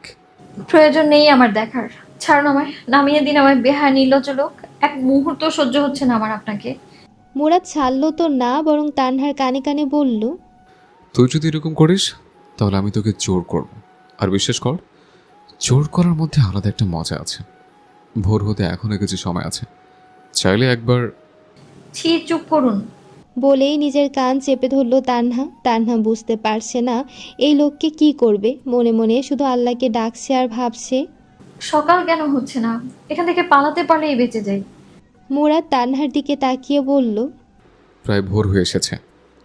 প্রয়োজন নেই আমার দেখার। ছাড়ুন আমায়, নামিয়ে দিন আমায়, বেহায়া নির্লজ্জ লোক। এক মুহূর্ত সহ্য হচ্ছে না আমার আপনাকে। মুরাদ ছাড়ল তো না, বরং তানহার কানে কানে বলল, তুই যদি এরকম করিস তাহলে আমি তোকে জোর করব। আর বিশ্বাস কর, জোর করার মধ্যে আলাদা একটা মজা আছে। ভোর হতে এখনো কিছু সময় আছে, চাইলে একবার। ছি, চুপ করুন। বলেই নিজের কান চেপে ধরল তানহা। তানহা বুঝতে পারছে না এই লোককে কি করবে। মনে মনে শুধু আল্লাহকে ডাকছে আর ভাবছে। সকাল কেন হচ্ছে না? এখান থেকে পালাতে পারলেই বেঁচে যাই। মুরাদ তানহার দিকে তাকিয়ে বলল, প্রায় ভোর হয়ে এসেছে,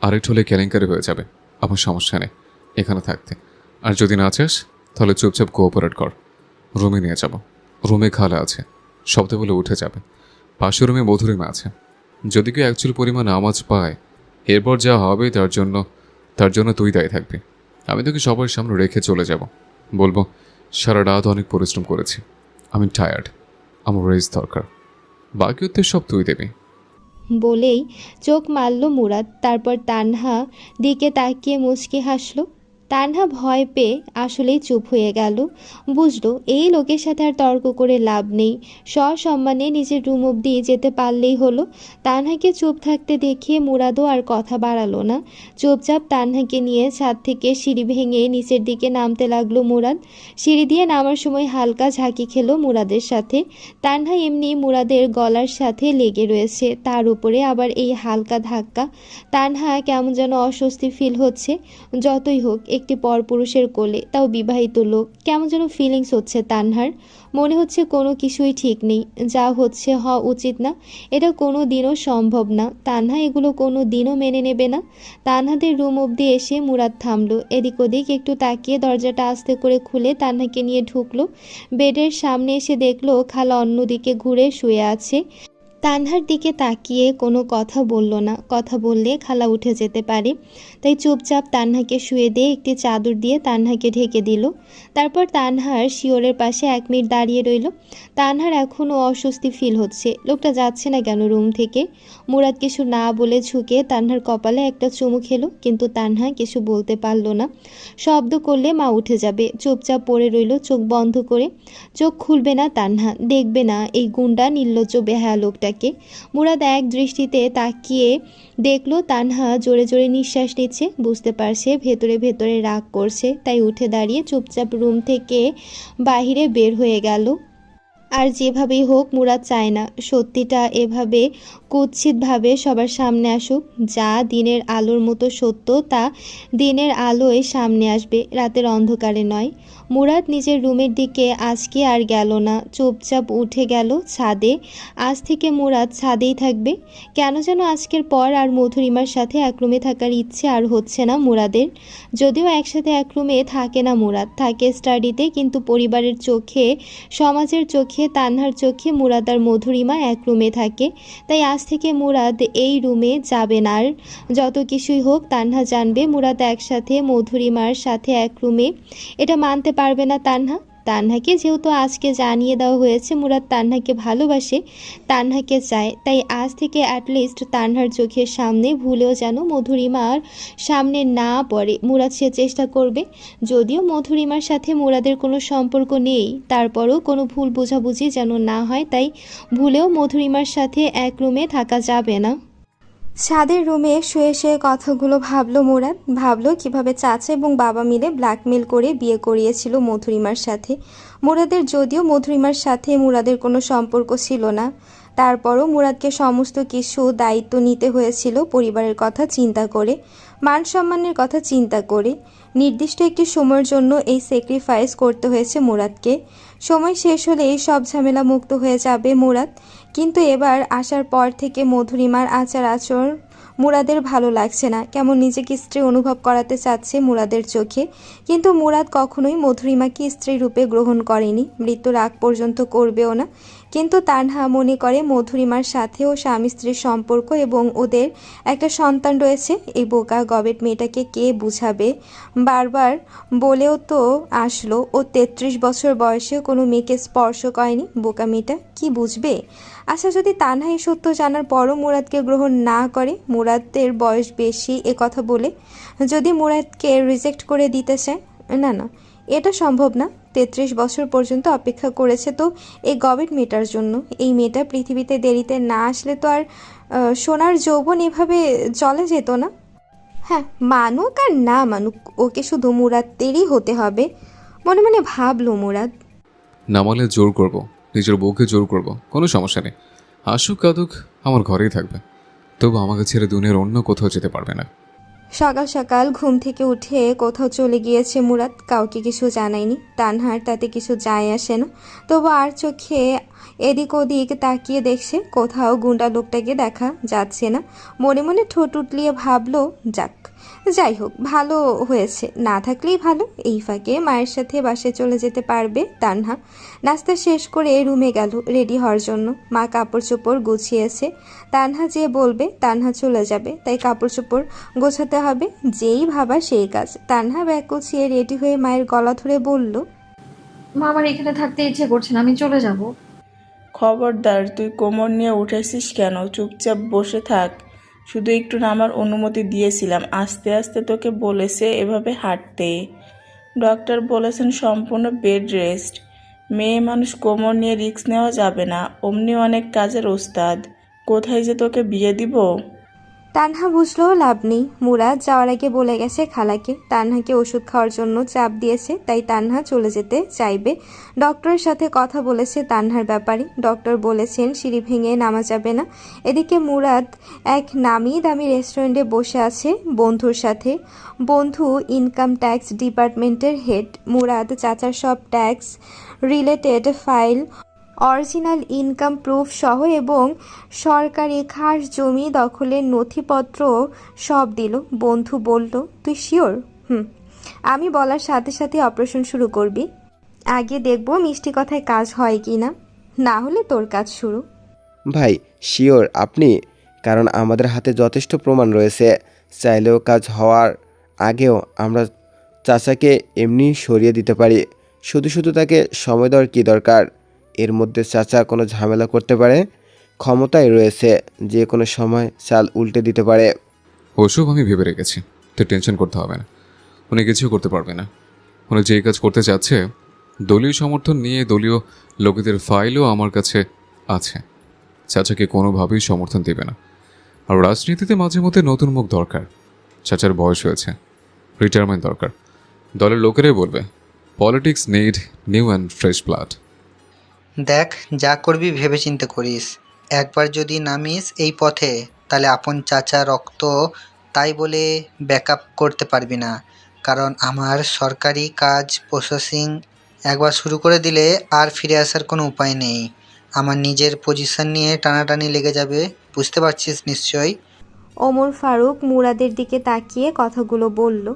আরেকটু হলে কেলেঙ্কারি হয়ে যাবে। আমার সমস্যা নেই এখানে থাকতে। আর যদি না চাস তাহলে চুপচাপ কোঅপারেট কর। রুমে নিয়ে যাব। রুমে খালা আছে, শব্দ বলে উঠে যাবে। পাশের রুমে মধুরিমা আছে। যদি কেউ অ্যাকচুয়াল পরিমাণ আওয়াজ পায়, এরপর যা হবে তার জন্য তুই দায়ী থাকবি। আমি তোকে সবার সামনে রেখে চলে যাব। বলবো সারা রাত অনেক পরিশ্রম করেছি, আমি টায়ার্ড, আমার রেস্ট দরকার। বাকি উত্তর সব তুই দেবি। বলেই চোখ মারল মুরাদ। তারপর তানহা দিকে তাকিয়ে মুচকি হাসলো। তানহা ভয় পেয়ে আসলেই চুপ হয়ে গেল। বুঝলো এই লোকের সাথে আর তর্ক করে লাভ নেই। সসম্মানে নিজের রুম অবধি যেতে পারলেই হলো। তানহাকে চুপ থাকতে দেখে মুরাদও আর কথা বাড়ালো না। চুপচাপ তানহাকে নিয়ে ছাদ থেকে সিঁড়ি ভেঙে নিচের দিকে নামতে লাগলো মুরাদ। সিঁড়ি দিয়ে নামার সময় হালকা ঝাঁকি খেলো মুরাদের সাথে। তানহা এমনি মুরাদের গলার সাথে লেগে রয়েছে, তার উপরে আবার এই হালকা ধাক্কা। তানহা কেমন যেন অস্বস্তি ফিল হচ্ছে। যতই হোক একটি পরপুরুষের কোলে, তাও বিবাহিত লোক, কেমন যেন ফিলিংস হচ্ছে তানহার। মনে হচ্ছে কোনো কিছুই ঠিক নেই, যা হচ্ছে হওয়া উচিত না। এটা কোনো দিনও সম্ভব না। তানহা এগুলো কোনো দিনও মেনে নেবে না। তানহাদের রুম অবধি এসে মুরাদ থামলো। এদিক ওদিক একটু তাকিয়ে দরজাটা আস্তে করে খুলে তানহাকে নিয়ে ঢুকলো। বেডের সামনে এসে দেখলো খালা অন্যদিকে ঘুরে শুয়ে আছে। তানহার দিকে তাকিয়ে কোনো কথা বলল না। কথা বললে খালা উঠে যেতে পারে, তাই চুপচাপ তানহাকে শুয়ে দিয়ে একটি চাদর দিয়ে তানহাকে ঢেকে দিল। তারপর তানহার শিওরের পাশে 1 মিনিট দাঁড়িয়ে রইল। তানহার এখনও অস্বস্তি ফিল হচ্ছে। লোকটা যাচ্ছে না কেন রুম থেকে? মুরাদ কিছু না বলে ঝুঁকে তানহার কপালে একটা চুমু খেলো, কিন্তু তানহা কিছু বলতে পারল না। শব্দ করলে মা উঠে যাবে। চুপচাপ পড়ে রইল চোখ বন্ধ করে। চোখ খুলবে না তানহা, দেখবে না এই গুন্ডা নির্লজ্জ বেহায়া লোকটাকে। মুরাদ এক দৃষ্টিতে তাকিয়ে দেখলো তানহা জোরে জোরে নিঃশ্বাস নিচ্ছে। বুঝতে পারছে ভেতরে ভেতরে রাগ করছে, তাই উঠে দাঁড়িয়ে চুপচাপ রুম থেকে বাহিরে বের হয়ে গেল। আর যেভাবেই হোক মুরাদ চায় না সত্যিটা এভাবে কুৎসিতভাবে সবার সামনে আসুক। যা দিনের আলোর মতো সত্য তা দিনের আলোয় সামনে আসবে, রাতের অন্ধকারে নয়। মুরাদ নিজের রুমের দিকে আজকে আর গেল না, চুপচাপ উঠে গেল ছাদে। আজ থেকে মুরাদ ছাদেই থাকবে। কেন যেন আজকের পর আর মধুরিমার সাথে এক রুমে থাকার ইচ্ছে আর হচ্ছে না মুরাদের। যদিও একসাথে এক রুমে থাকে না মুরাদ, থাকে স্টাডিতে, কিন্তু পরিবারের চোখে, সমাজের চোখে, তানহার চোখে মুরাদ আর মধুরিমা এক রুমে থাকে। তাই আজ থেকে মুরাদ এই রুমে যাবে না আর। যত কিছুই হোক তানহা জানবে মুরাদ একসাথে মধুরিমার সাথে এক রুমে। এটা মানতে পারবে না তানহা। তানহাকে যেহেতু আজকে জানিয়ে দেওয়া হয়েছে মুরাদ তানহাকে ভালোবাসে, তানহাকে চায়, তাই আজ থেকে অ্যাটলিস্ট তানহার চোখের সামনে ভুলেও যেন মধুরিমার সামনে না পড়ে মুরাদ সে চেষ্টা করবে। যদিও মধুরিমার সাথে মুরাদের কোনো সম্পর্ক নেই, তারপরও কোনো ভুল বোঝাবুঝি যেন না হয়, তাই ভুলেও মধুরিমার সাথে এক রুমে থাকা যাবে না। ছাদের রুমে শুয়ে শুয়ে কথাগুলো ভাবলো মুরাদ, ভাবলো কিভাবে চাচা এবং বাবা মিলে ব্ল্যাকমেল করে বিয়ে করিয়েছিল মধুরিমার সাথে। মুরাদের যদিও মধুরিমার সাথে মুরাদের কোনো সম্পর্ক ছিল না, তারপরও মুরাদকে সমস্ত কিছু দায়িত্ব নিতে হয়েছিল পরিবারের কথা চিন্তা করে, মান সম্মানের কথা চিন্তা করে। নির্দিষ্ট একটি সময়ের জন্য এই স্যাক্রিফাইস করতে হয়েছে মুরাদকে। সময় শেষ হলে এই সব ঝামেলা মুক্ত হয়ে যাবে মুরাদ। কিন্তু এবার আসার পর থেকে মধুরিমার আচার আচরণ মুরাদের ভালো লাগছে না, কেমন নিজেকে স্ত্রী অনুভব করাতে চাচ্ছে মুরাদের চোখে। কিন্তু মুরাদ কখনোই মধুরিমাকে স্ত্রী রূপে গ্রহণ করেনি, মৃত্যুর আগ পর্যন্ত করবেও না। কিন্তু তানহা মনে করে মধুরিমার সাথেও স্বামী স্ত্রীর সম্পর্ক এবং ওদের একটা সন্তান রয়েছে। এই বোকা গবেট মেয়েটাকে কে বুঝাবে? বারবার বলেও তো আসলো ও 33 বছর বয়সে কোনো মেয়েকে স্পর্শ করেনি। বোকা মেয়েটা কি বুঝবে? আচ্ছা, যদি তানহা এই সত্য জানার পরও মুরাদকে গ্রহণ না করে, মুরাদের বয়স বেশি এ কথা বলে যদি মুরাদকে রিজেক্ট করে দিতে চায়, না না, এটা সম্ভব না। 33 বছর পর্যন্ত অপেক্ষা করেছে তো এই গবেট মেয়েটার জন্য। এই মেয়েটা পৃথিবীতে দেরিতে না আসলে তো আর সোনার যৌবন এভাবে চলে যেত না। হ্যাঁ, মানুক আর না মানুক, ওকে শুধু মুরাদেরই হতে হবে, মনে মনে ভাবলো মুরাদ। নামালে জোর করব, নিজের বউকে জোর করব, কোনো সমস্যা নেই। আসুক কাদুক, আমার ঘরেই থাকবে, তবু আমাকে ছেড়ে দুনিয়ার অন্য কোথাও যেতে পারবে না। সকাল সকাল ঘুম থেকে উঠে কোথাও চলে গিয়েছে মুরাদ, কাউকে কিছু জানায়নি। তানহার তাতে কিছু যায় আসে না, তবু আর চোখে এদিক ওদিক তাকিয়ে দেখছে, কোথাও গুন্ডা লোকটাকে দেখা যাচ্ছে না। মনে মনে ঠোঁট উটলিয়ে ভাবলো, যাক, যাই হোক, ভালো হয়েছে, না থাকলেই ভালো। এই ফাঁকে মায়ের সাথে বাসায় চলে যেতে পারবে তানহা। নাস্তা শেষ করে রুমে গেল রেডি হওয়ার জন্য। মা কাপড় চোপড় গুছিয়েছে, তানহা যে বলবে তানহা চলে যাবে, তাই কাপড় চোপড় গোছাতে হবে। যেই ভাবা সেই কাজ। তানহা ব্যাগ গুছিয়ে রেডি হয়ে মায়ের গলা ধরে বলল, মা, আমার এখানে থাকতে ইচ্ছে করছে না, আমি চলে যাব। খবরদার, তুই কোমর নিয়ে উঠেছিস কেন? চুপচাপ বসে থাক। শুধু একটু নামার অনুমতি দিয়েছিলাম, আস্তে আস্তে তোকে বলেছে এভাবে হাঁটতে। ডক্টর বলেছেন সম্পূর্ণ বেড রেস্ট। মেয়ে মানুষ কোমর নিয়ে রিস্ক নেওয়া যাবে না, অমনি অনেক কাজের ওস্তাদ। কোথায় যে তোকে বিয়ে দিব। তানহা বুঝলো লাভ নেই। মুরাদ যাওয়ার আগে বলে গেছে খালাকে তানহাকে ওষুধ খাওয়ার জন্য চাপ দিয়েছে, তাই তানহা চলে যেতে চাইবে। ডক্টরের সাথে কথা বলেছে তানহার ব্যাপারে। ডক্টর বলেছেন সিঁড়ি ভেঙে নামা যাবে না। এদিকে মুরাদ এক নামি দামি রেস্টুরেন্টে বসে আছে বন্ধুর সাথে। বন্ধু ইনকাম ট্যাক্স ডিপার্টমেন্টের হেড। মুরাদ চাচার সব tax related file, original income proof সহ এবং সরকারি খাস জমি দখলের নথিপত্র সব দিল। বন্ধু বলল, তুই শিওর? আমি বলার সাথে সাথে অপারেশন শুরু করবি। আগে দেখবো মিষ্টি কথায় কাজ হয় কি না, না হলে তোর কাজ শুরু। ভাই শিওর আপনি? কারণ আমাদের হাতে যথেষ্ট প্রমাণ রয়েছে, চাইলেও কাজ হওয়ার আগেও আমরা চাচাকে এমনি সরিয়ে দিতে পারি। শুধু শুধু তাকে সময় দেওয়ার কী দরকার? এর মধ্যে চাচা কোনো ঝামেলা করতে পারে, ক্ষমতায় রয়েছে, যে কোনো সময় চাল উল্টে দিতে পারে। ওসব আমি ভেবে রেখেছি, তো টেনশন করতে হবে না। উনি কিছু করতে পারবে না। উনি যেই কাজ করতে চাচ্ছে, দলীয় সমর্থন নিয়ে দলীয় লোকেদের ফাইলও আমার কাছে আছে। চাচাকে কোনোভাবেই সমর্থন দেবে না। আর রাজনীতিতে মাঝে মধ্যে নতুন মুখ দরকার। চাচার বয়স হয়েছে, রিটায়ারমেন্ট দরকার। দলের লোকেরাই বলবে politics need new and fresh blood. দেখ, যা করবি ভেবেচিন্তে করিস। একবার যদি নামিস এই পথে, তাহলে আপন চাচা রক্ত তাই বলে ব্যাকআপ করতে পারবি না। কারণ আমার সরকারি কাজ প্রসেসিং একবার শুরু করে দিলে আর ফিরে আসার কোনো উপায় নেই। আমার নিজের পজিশন নিয়ে টানাটানি লেগে যাবে, বুঝতে পারছিস নিশ্চয়ই? ওমর ফারুক মুরাদের দিকে তাকিয়ে কথাগুলো বলল।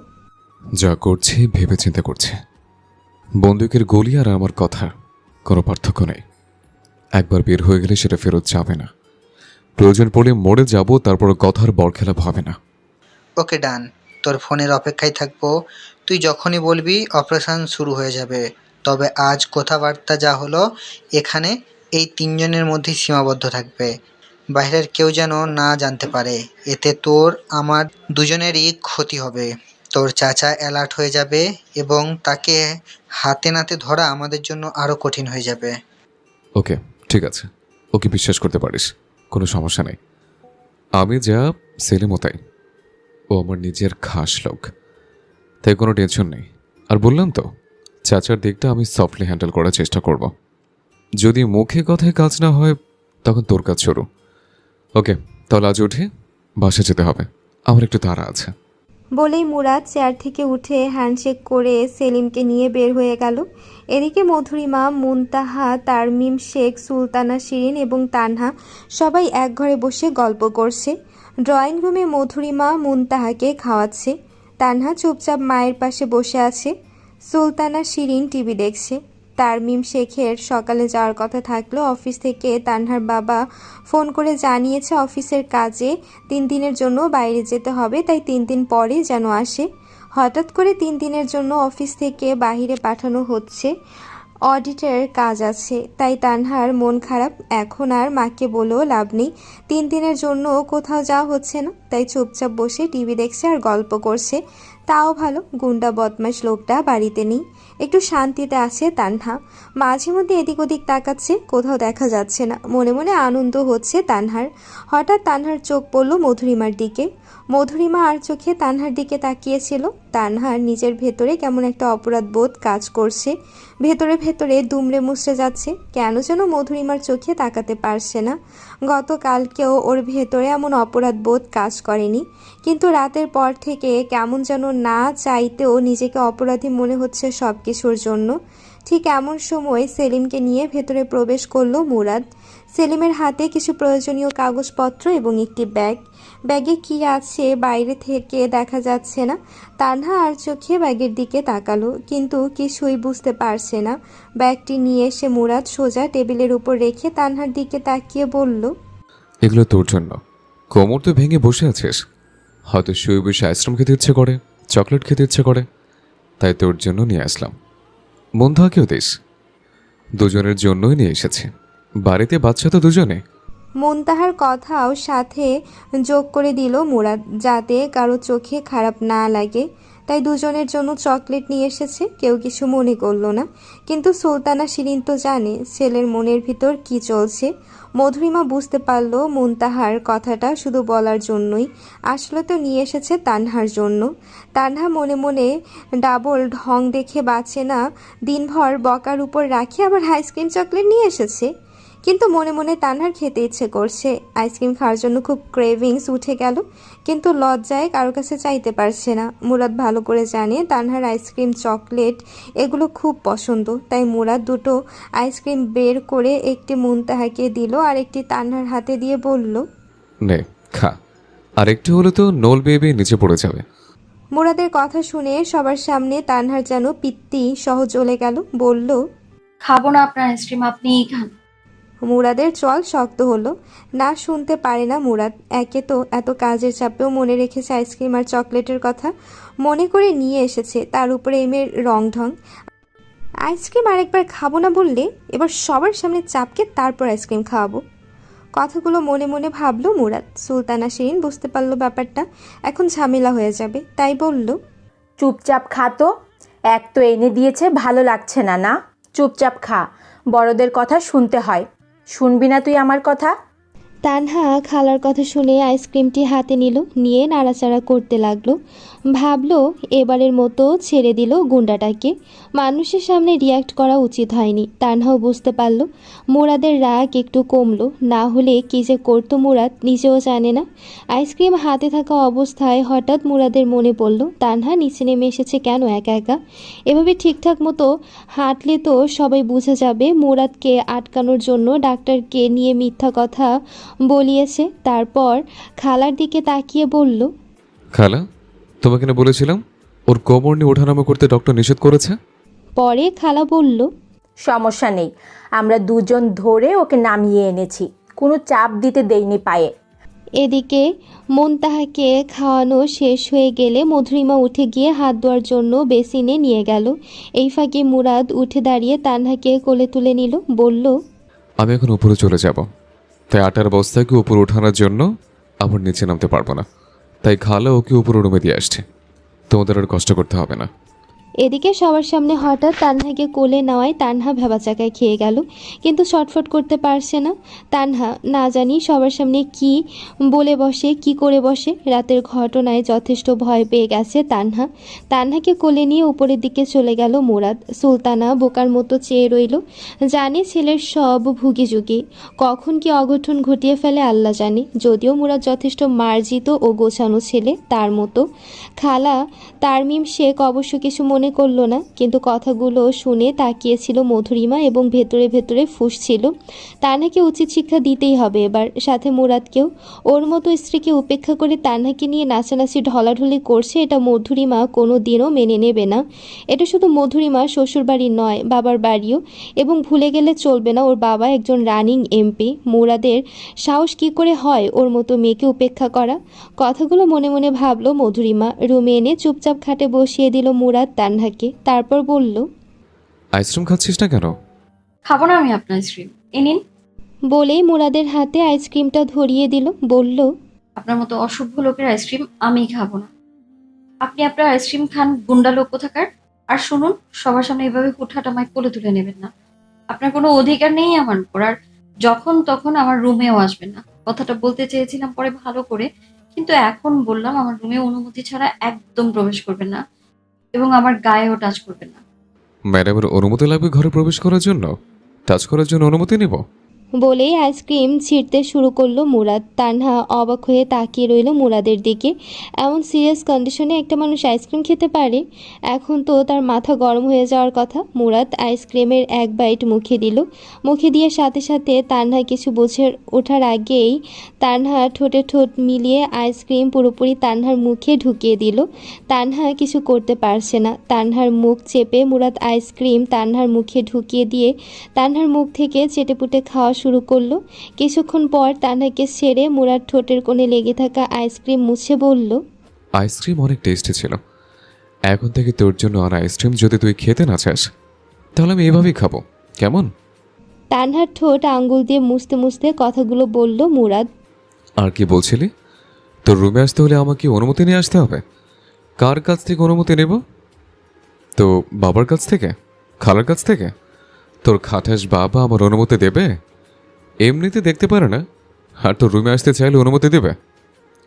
যা করছি ভেবে চিন্তা করছি। বন্দুকের গুলি আর আমার কথা কোনো পার্থক্য নেই। একবার বের হয়ে গেলে সেটা ফেরত যাবে না। প্রয়োজন পড়লে মরে যাব, তারপর কথার বরখেলাপ হবে না। ওকে ডান, তোর ফোনের অপেক্ষায় থাকবো। তুই যখনই বলবি অপারেশন শুরু হয়ে যাবে। তবে আজ কথাবার্তা যা হলো এখানে এই তিনজনের মধ্যেই সীমাবদ্ধ থাকবে, বাইরের কেউ যেন না জানতে পারে। এতে তোর আমার দুজনেরই ক্ষতি হবে। তোর চাচা অ্যালার্ট হয়ে যাবে এবং তাকে হাতে নাতে ধরা আমাদের জন্য আরও কঠিন হয়ে যাবে। ওকে, ঠিক আছে। ওকে বিশ্বাস করতে পারিস, কোনো সমস্যা নেই। আমি যা সেলিমও তাই। ও আমার নিজের খাস লোক, তাই কোনো টেনশন নেই। আর বললাম তো, চাচার দিকটা আমি সফটলি হ্যান্ডেল করার চেষ্টা করব। যদি মুখে কথায় কাজ না হয় তখন তোর কাজ শুরু। ওকে, তাহলে আজ উঠে বাসা যেতে হবে, আমার একটু তাড়া আছে। বলেই মুরাদ চেয়ার থেকে উঠে হ্যান্ডশেক করে সেলিমকে নিয়ে বের হয়ে গেল। এদিকে মধুরিমা, মুনতাহা, তারমিম শেখ, সুলতানা শিরিন এবং তানহা সবাই এক ঘরে বসে গল্প করছে। ড্রয়িং রুমে মধুরিমা মুনতাহাকে খাওয়াচ্ছে। তানহা চুপচাপ মায়ের পাশে বসে আছে। সুলতানা শিরিন টিভি দেখছে। তারমিম শেখের সকালে যাওয়ার কথা থাকলেও অফিস থেকে তানহার বাবা ফোন করে জানিয়েছে অফিসের কাজে 3 দিনের জন্য বাইরে যেতে হবে, তাই 3 দিন পরে যেন আসে। হঠাৎ করে 3 দিনের জন্য অফিস থেকে বাইরে পাঠানো হচ্ছে, অডিটের কাজ আছে। তাই তানহার মন খারাপ। এখন আর মাকে বলেও লাভ নেই, 3 দিনের জন্য কোথাও যাওয়া হচ্ছে না। তাই চুপচাপ বসে টিভি দেখছে আর গল্প করছে। তাও ভালো, গুন্ডা বদমাশ লোকটা বাড়িতে নেই, একটু শান্তিতে আছে তানহা। মাঝে মধ্যে এদিক ওদিক তাকাচ্ছে, কোথাও দেখা যাচ্ছে না। মনে মনে আনন্দ হচ্ছে তানহার। হঠাৎ তানহার চোখ পড়ল মধুরিমার দিকে। মধুরিমা আর চোখে তানহার দিকে তাকিয়েছিল। তানহার নিজের ভেতরে কেমন একটা অপরাধ বোধ কাজ করছে, ভেতরে ভেতরে দুমড়ে মুচড়ে যাচ্ছে। কেন যেন মধুরিমার চোখে তাকাতে পারছে না। গতকালকেও ওর ভেতরে এমন অপরাধ বোধ কাজ করেনি, কিন্তু রাতের পর থেকে কেমন যেন না চাইতেও নিজেকে অপরাধী মনে হচ্ছে সব কিছুর জন্য। ঠিক এমন সময় সেলিমকে নিয়ে ভেতরে প্রবেশ করলো মুরাদ। সেলিমের হাতে কিছু প্রয়োজনীয় কাগজপত্র এবং একটি ব্যাগ। ব্যাগে কি আছে বাইরে থেকে দেখা যাচ্ছে না। তানহা আর চোখে ব্যাগের দিকে তাকালো, কিন্তু কিছুই বুঝতে পারছে না। ব্যাগটি নিয়ে এসে মুরাদ সোজা টেবিলের উপর রেখে তানহার দিকে তাকিয়ে বলল, এগুলো তোর জন্য। কোমর তো ভেঙে বসে আছিস, হয়তো শুয়ে বসে আইসক্রিম খেতে ইচ্ছে করে, চকলেট খেতে ইচ্ছে করে, তাই তোর জন্য নিয়ে আসলাম। বন্ধুকেও দিস। দুজনের জন্যই নিয়ে এসেছি, বাড়িতে বাচ্চা তো দুজনে। মুনতাহার কথাও সাথে যোগ করে দিল মুরাদ, যাতে কারো চোখে খারাপ না লাগে। তাই দুজনের জন্য চকলেট নিয়ে এসেছে, কেউ কিছু মনে করলো না। কিন্তু সুলতানা শিরিন তো জানে ছেলের মনের ভিতর কি চলছে। মধুরিমা বুঝতে পারলো মুনতাহার কথাটা শুধু বলার জন্যই, আসলে তো নিয়ে এসেছে তানহার জন্য। তানহা মনে মনে ডাবল ঢং দেখে বাঁচে না, দিনভর বকার উপর রাখে আবার আইসক্রিম চকলেট নিয়ে এসেছে। কিন্তু মনে মনে তানহার খেতে ইচ্ছে করছে, আইসক্রিম খাওয়ার জন্য খুব ক্রেভিংস উঠে গেল, কিন্তু লজ্জায় কারো কাছে চাইতে পারছে না। মুরাদ ভালো করে জানে তানহার আইসক্রিম চকলেট এগুলো খুব পছন্দ, তাই মুরাদ দুটো আইসক্রিম বের করে একটি মুনতাহাকে দিল আর একটি তানহার হাতে দিয়ে বলল, নে খা, আর একটু হলে তো নোল বেবে নিচে পড়ে যাবে। মুরাদের কথা শুনে সবার সামনে তানহার যেন পিত্তি সহ জ্বলে গেল, বলল, খাবো না আপনার আইসক্রিম, আপনিই খান। মুরাদের চল শক্ত হলো। না শুনতে পারে না মুরাদ। একে তো এত কাজের চাপেও মনে রেখেছে আইসক্রিম আর চকলেটের কথা, মনে করে নিয়ে এসেছে, তার উপরে এমের রং ঢং। আইসক্রিম আরেকবার খাবো না বললে এবার সবার সামনে চাপকে তারপর আইসক্রিম খাওয়াবো। কথাগুলো মনে মনে ভাবলো মুরাদ। সুলতানা শিরিন বুঝতে পারলো ব্যাপারটা এখন ঝামেলা হয়ে যাবে, তাই বলল, চুপচাপ খা তো, এক তো এনে দিয়েছে, ভালো লাগছে না না, চুপচাপ খা, বড়দের কথা শুনতে হয়, শুনবি না তুই আমার কথা? তানহা খালার কথা শুনে আইসক্রিমটি হাতে নিল, নিয়ে নাড়াচাড়া করতে লাগলো। ভাবলো এবারের মতো ছেড়ে দিল গুন্ডাটাকে। মানুষের সামনে রিয়াক্ট করা উচিত হয়নি। তানহাও বুঝতে পারল মুরাদের রাগ একটু কমলো, না হলে কী যে করতো মুরাদ নিজেও জানে না। আইসক্রিম হাতে থাকা অবস্থায় হঠাৎ মুরাদের মনে পড়ল তানহা নিচে নেমে এসেছে কেন একা একা। এভাবে ঠিকঠাক মতো হাঁটলে তো সবাই বুঝে যাবে মুরাদকে আটকানোর জন্য ডাক্তারকে নিয়ে মিথ্যা কথা বলিয়েছে। তারপর খালার দিকে তাকিয়ে বলল, খালা, তোমাকে না বলেছিলাম ওর কোমর নিয়ে ওঠানামা করতে ডক্টর নিষেধ করেছে? পরে খালা বলল, সমস্যা নেই, আমরা দুজন ধরে ওকে নামিয়ে এনেছি, কোনো চাপ দিতে দেইনি পায়ে। এদিকে মুনতাহাকে খাওয়ানো শেষ হয়ে গেলে মধুরিমা উঠে গিয়ে হাত ধোয়ার জন্য বেসিনে নিয়ে গেল। এই ফাঁকে মুরাদ উঠে দাঁড়িয়ে তানহাকে কোলে তুলে নিল, বলল, আমি এখন উপরে চলে যাব, তাই আটার বস্তাকে উপরে ওঠানোর জন্য আবার নিচে নামতে পারবো না, তাই খালা ওকে উপরে রুমে দিয়ে আসছে, তোমাদের আর কষ্ট করতে হবে না। এদিকে সবার সামনে হঠাৎ তানহাকে কোলে নেওয়ায় তানহা ভেবাচাকায় খেয়ে গেল, কিন্তু ছটফট করতে পারছে না। তানহা না জানি সবার সামনে কি বলে বসে, কি করে বসে। রাতের ঘটনায় যথেষ্ট ভয় পেয়ে গেছে তানহা। তানহাকে কোলে নিয়ে উপরের দিকে চলে গেল মুরাদ। সুলতানা বোকার মতো চেয়ে রইল, জানে ছেলের সব ভুগিযুগি, কখন কি অঘটন ঘটিয়ে ফেলে আল্লাহ জানে। যদিও মুরাদ যথেষ্ট মার্জিত ও গোছানো ছেলে তার মতো। খালা তারমিম শেখ অবশ্য কিছু মনে করল না, কিন্তু কথাগুলো শুনে তাকিয়েছিল মধুরিমা এবং ভেতরে ভেতরে ফুঁসছিল। তানহাকে উচিত শিক্ষা দিতেই হবে এবার, সাথে মুরাদকেও। ওর মতো স্ত্রীকে উপেক্ষা করে তানহাকে নিয়ে নাচানাচি ঢলাঢলি করছে, এটা মধুরিমা কোনো দিনও মেনে নেবে না। এটা শুধু মধুরিমা শ্বশুরবাড়ি নয়, বাবার বাড়িও। এবং ভুলে গেলে চলবে না ওর বাবা একজন রানিং এমপি। মুরাদের সাহস কি করে হয় ওর মতো মেয়েকে উপেক্ষা করা? কথাগুলো মনে মনে ভাবলো মধুরিমা। রুমে এনে চুপচাপ খাটে বসিয়ে দিল মুরাদ তানহাকে। তারপর বলল, আইসক্রিম খাচ্ছিস না কেন? খাবো না আমি আপনার আইসক্রিম, এ নিন। বলেই মুরাদের হাতে আইসক্রিমটা ধরিয়ে দিল, বলল, আপনার মতো অসভ্য লোকের আইসক্রিম আমি খাবো না। আপনি আপনার আইসক্রিম খান, গুন্ডা লোক কোথাকার। আর শুনুন, সবার সামনে এভাবে হুটহাট আমায় কোলে তুলে নেবেন না। আপনার কোনো অধিকার নেই আমার উপর, আর যখন তখন আমার রুমেও আসবেন না। কথাটা বলতে চেয়েছিলাম পরে ভালো করে, কিন্তু এখন বললাম আমার রুমে অনুমতি ছাড়া একদম প্রবেশ করবেন না এবং আমার গায়েও টাচ করবেন না। ম্যাডামের অনুমতি লাগবে ঘরে প্রবেশ করার জন্য? টাচ করার জন্য অনুমতি নিব? বলেই আইসক্রিম ছিঁড়তে শুরু করলো মুরাদ। তানহা অবাক হয়ে তাকিয়ে রইল মুরাদের দিকে। এমন সিরিয়াস কন্ডিশনে একটা মানুষ আইসক্রিম খেতে পারে? এখন তো তার মাথা গরম হয়ে যাওয়ার কথা। মুরাদ আইসক্রিমের এক বাইট মুখে দিল। মুখে দিয়ে সাথে সাথে তানহা কিছু বুঝে ওঠার আগেই তানহা ঠোঁটে ঠোঁট মিলিয়ে আইসক্রিম পুরোপুরি তানহার মুখে ঢুকিয়ে দিল। তানহা কিছু করতে পারছে না। তানহার মুখ চেপে মুরাদ আইসক্রিম তানহার মুখে ঢুকিয়ে দিয়ে তানহার মুখ থেকে চেটেপুটে খাওয়া শুরু করলো। কিছুক্ষণ পর তানহাকে ছেড়ে মুরাদ ঠোঁটের কোণে লেগে থাকা আইসক্রিম মুছে বলল, আইসক্রিম অনেক টেস্টি ছিল। এখন থেকে তোর জন্য আর আইসক্রিম যদি তুই খেতে না চাস তাহলে আমি এভাবেই খাবো, কেমন? তানহার ঠোঁট আঙ্গুল দিয়ে মুছতে মুছতে কথাগুলো বলল মুরাদ। আর কি বলছিলি? তোর রুমে আসতে হলে আমাকে অনুমতি নিয়ে আসতে হবে? কার কাছ থেকে অনুমতি নেব? তো বাবার কাছ থেকে? খালার কাছ থেকে? তোর খাটাস বাবা আমার অনুমতি দেবে? এমনিতে দেখতে পারে না, আর তোর রুমে আসতে চাইলে অনুমতি দেবে?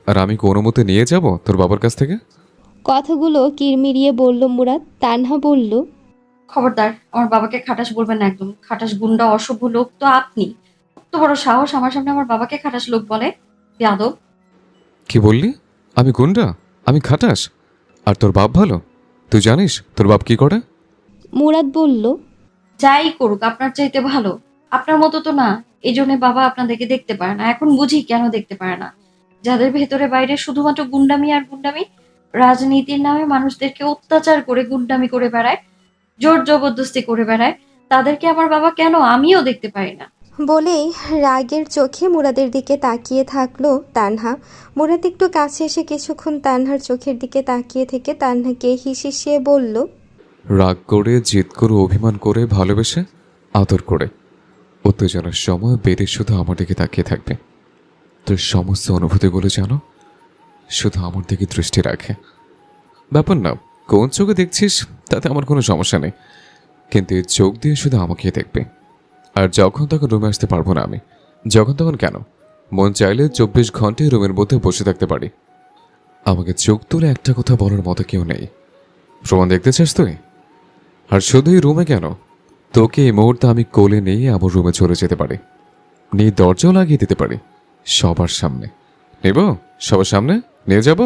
আর আমি কি অনুমতি নিয়ে যাব তোর বাবার কাছ থেকে? কথাগুলো কিরমিরিয়ে বলল মুরাদ। তানহা বলল, খবরদার, আমার বাবাকে খাটাস বলবেন না একদম। খাটাস গুন্ডা অসভ্য লোক তো আপনি। কত বড় সাহস আমার সামনে আমার বাবাকে খাটাস লোক বলে? বেয়াদব। কি বললি? আমি গুন্ডা? আমি খাটাস? আর তোর বাপ ভালো? তুই জানিস তোর বাপ কি করে? মুরাদ বলল, যাই করুক আপনার চাইতে ভালো। আপনার মতো তো না, এই জন্য বাবা আপনাদেরকে দেখতে পারে না। এখন বুঝি কেন দেখতে পারে না। যাদের ভেতরে বাইরে শুধুমাত্র গুন্ডামি আর গুন্ডামি, রাজনীতির নামে মানুষদেরকে অত্যাচার করে গুন্ডামি করে বেড়ায়, জোর জবরদস্তি করে বেড়ায়, তাদেরকে আমার বাবা কেন আমিও দেখতে পারি না। বলেই রাগের চোখে মুরাদের দিকে তাকিয়ে থাকলো তানহা। মুরাদ একটু কাছে এসে কিছুক্ষণ তানহার চোখের দিকে তাকিয়ে থেকে তানহাকে হিসিয়ে বলল, রাগ করে, জিদ করে, অভিমান করে, ভালোবেসে, আদর করে, উত্তেজনার সময় বেদে শুধু আমার দিকে তাকিয়ে থাকবে। তোর সমস্ত অনুভূতিগুলো জানো, শুধু আমার দিকে দৃষ্টি রাখে। ব্যাপার না কোন চোখে দেখছিস তাতে আমার কোনো সমস্যা নেই, কিন্তু এই চোখ দিয়ে শুধু আমাকেই দেখবে। আর যখন তখন রুমে আসতে পারবো না আমি। যখন তখন কেন? মন চাইলে 24 ঘন্টায় রুমের মধ্যে বসে থাকতে পারি। আমাকে চোখ তুলে একটা কথা বলার মতো কেউ নেই। প্রমাণ দেখতে চাস তুই? আর শুধুই রুমে কেন, তোকে এই মুহূর্তে আমি কোলে নিয়ে আমার রুমে চলে যেতে পারি, নিয়ে দরজাও লাগিয়ে দিতে পারি সবার সামনে। নেব? সবার সামনে নিয়ে যাব?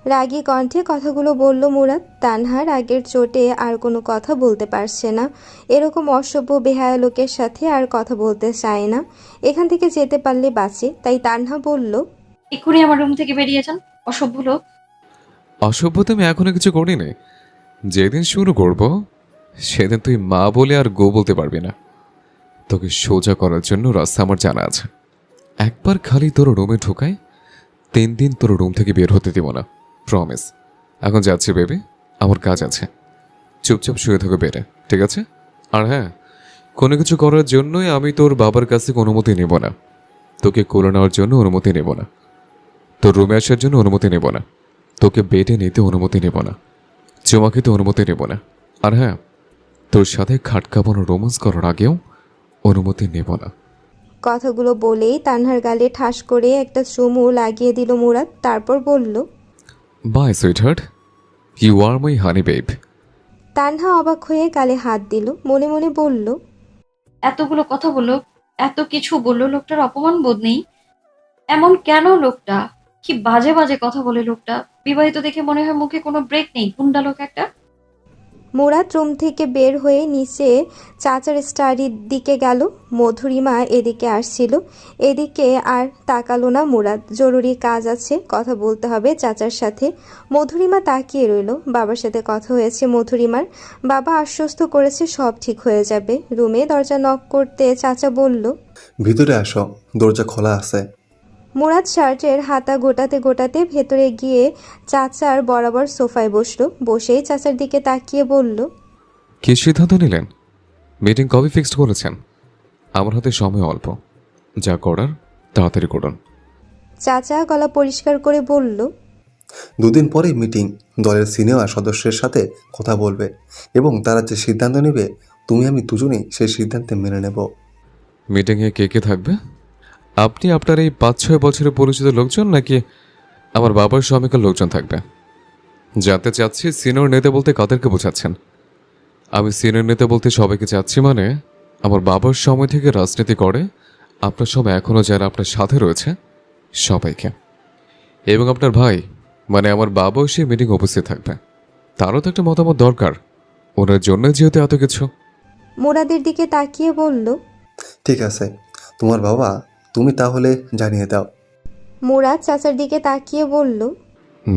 রাগী কণ্ঠে কথাগুলো বলল মুরাদ। তানহা রাগের চোটে আর কোনো কথা বলতে পারছে না। এরকম অসভ্য বেহায়া লোকের সাথে আর কথা বলতে চায় না। এখান থেকে যেতে পারলে বাঁচে। তাই তানহা বলল, এক্ষুনি আমার রুম থেকে বেরিয়ে যান, অসভ্য লোক। অসভ্য তো আমি এখনো কিছু করিনি। যেদিন শুরু করব সেদিন তুই মা বলে আর গো বলতে পারবি না। তোকে সোজা করার জন্য রাস্তা আমার জানা আছে। একবার খালি তোর রুমে ঢোকায় 3 দিন তোর রুম থেকে বের হতে দিব না, প্রমিস। এখন যাচ্ছি বেবি, আমার কাজ আছে। চুপচাপ শুয়ে থাকো বেড়ে, ঠিক আছে? আর হ্যাঁ, কোনো কিছু করার জন্যই আমি তোর বাবার কাছে অনুমতি নেব না। তোকে কোলে নেওয়ার জন্য অনুমতি নেব না, তোর রুমে আসার জন্য অনুমতি নেব না, তোকে বেডে নিতে অনুমতি নেব না, চুমা খেতে অনুমতি নেব না। আর হ্যাঁ, তোর সাথে খাট কাঁপানো রোমান্স করার আগেও অনুমতি নেব না। কথাগুলো বলেই তানহার গালে ঠাস করে একটা চুমু লাগিয়ে দিল মুরাদ। তারপর বলল, bye sweetheart, you are my honey babe. Tanha অবাক হয়ে গালে হাত দিল। মনে মনে বলল, এতগুলো কথা বললো, এত কিছু বললো, লোকটার অপমান বোধ নেই? এমন কেন লোকটা? কি বাজে বাজে কথা বলে লোকটা। বিবাহিত দেখে মনে হয় মুখে কোনো ব্রেক নেই, গুন্ডা লোক একটা। মুরাদ রুম থেকে বের হয়ে নিচে চাচার স্টাডির দিকে গেল। মধুরিমা এদিকে আসছিল। এদিকে আর তাকালো না মুরাদ। জরুরি কাজ আছে, কথা বলতে হবে চাচার সাথে। মধুরিমা তাকিয়ে রইল। বাবার সাথে কথা হয়েছে মধুরিমার। বাবা আশ্বস্ত করেছে সব ঠিক হয়ে যাবে। রুমে দরজা নক করতে চাচা বলল, ভিতরে আসো, দরজা খোলা আছে। মুরাদ শার্টের হাতা গোটাতে গোটাতে ভেতরে গিয়ে চাচার বরাবর সোফায় বসলো। বসেই চাচার দিকে তাকিয়ে বলল, কি সিদ্ধান্ত নিলেন? মিটিং কবে ফিক্সড করেছেন? আমার হাতে সময় অল্প, যা করার তাড়াতাড়ি করুন। চাচা গলা পরিষ্কার করে বলল, 2 দিন পরে মিটিং। দলের সিনিয়র সদস্যের সাথে কথা বলবে এবং তারা যে সিদ্ধান্ত নেবে তুমি আমি দুজনেই সেই সিদ্ধান্তে মেনে নেব। মিটিংয়ে কে কে থাকবে? আপনি আপনার এই 5-6 বছরের পরিচিত লোকজন, নাকি আমার বাবার স্বামীকার লোকজন থাকবে? জানতে চাচ্ছি সিনিয়র নেতা বলতে কাদেরকে বোঝাচ্ছেন? আমি সিনিয়র নেতা বলতে সবাইকে চাচ্ছি, মানে আমার বাবার সময় থেকে রাজনীতি করে আপনার সময় এখনও যারা আপনার সাথে রয়েছে সবাইকে। এবং আপনার ভাই মানে আমার বাবাও সেই মিটিং উপস্থিত থাকবে। তারও তো একটা মতামত দরকার, ওনার জন্য যেহেতু এত কিছু। মুরাদের দিকে তাকিয়ে বলল, ঠিক আছে, তোমার বাবা তুমি তাহলে জানিয়ে দাও। মুরাদ চাচার দিকে তাকিয়ে বলল,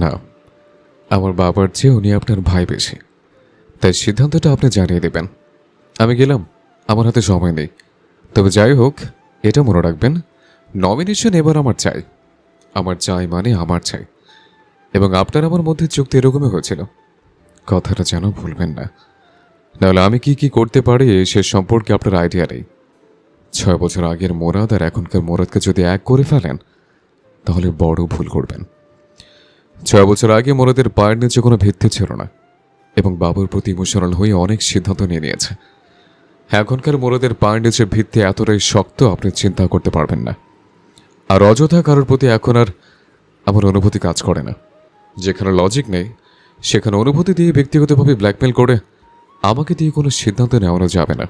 না, আমার বাবার চেয়ে উনি আপনার ভাই বেশি, তাই সিদ্ধান্তটা আপনি জানিয়ে দেবেন। আমি গেলাম, আমার হাতে সময় নেই। তবে যাই হোক, এটা মনে রাখবেন, নমিনেশন এবার আমার চাই। আমার চাই মানে আমার চাই। এবং আপনার আমার মধ্যে চুক্তি এরকমই হয়েছিল, কথাটা যেন ভুলবেন না। নাহলে আমি কি কি করতে পারি সে সম্পর্কে আপনার আইডিয়া নেই। 6 বছর আগের মোরাদ আর এখনকার মোরাদকে যদি এক করে ফেলেন তাহলে বড় ভুল করবেন। 6 বছর আগে মোরাদের পায়ের নিচে কোনো ভিত্তি ছিল না এবং বাবার প্রতি ইমোশনাল হয়ে অনেক সিদ্ধান্ত নিয়ে নিয়েছে। এখনকার মোরাদের পায়ের নিচে ভিত্তি এতটাই শক্ত আপনি চিন্তা করতে পারবেন না। আর অযথা কারোর প্রতি এখন আর আমার অনুভূতি কাজ করে না। যেখানে লজিক নেই সেখানে অনুভূতি দিয়ে ব্যক্তিগতভাবে ব্ল্যাকমেল করে আমাকে দিয়ে কোনো সিদ্ধান্ত নেওয়ানো যাবে না।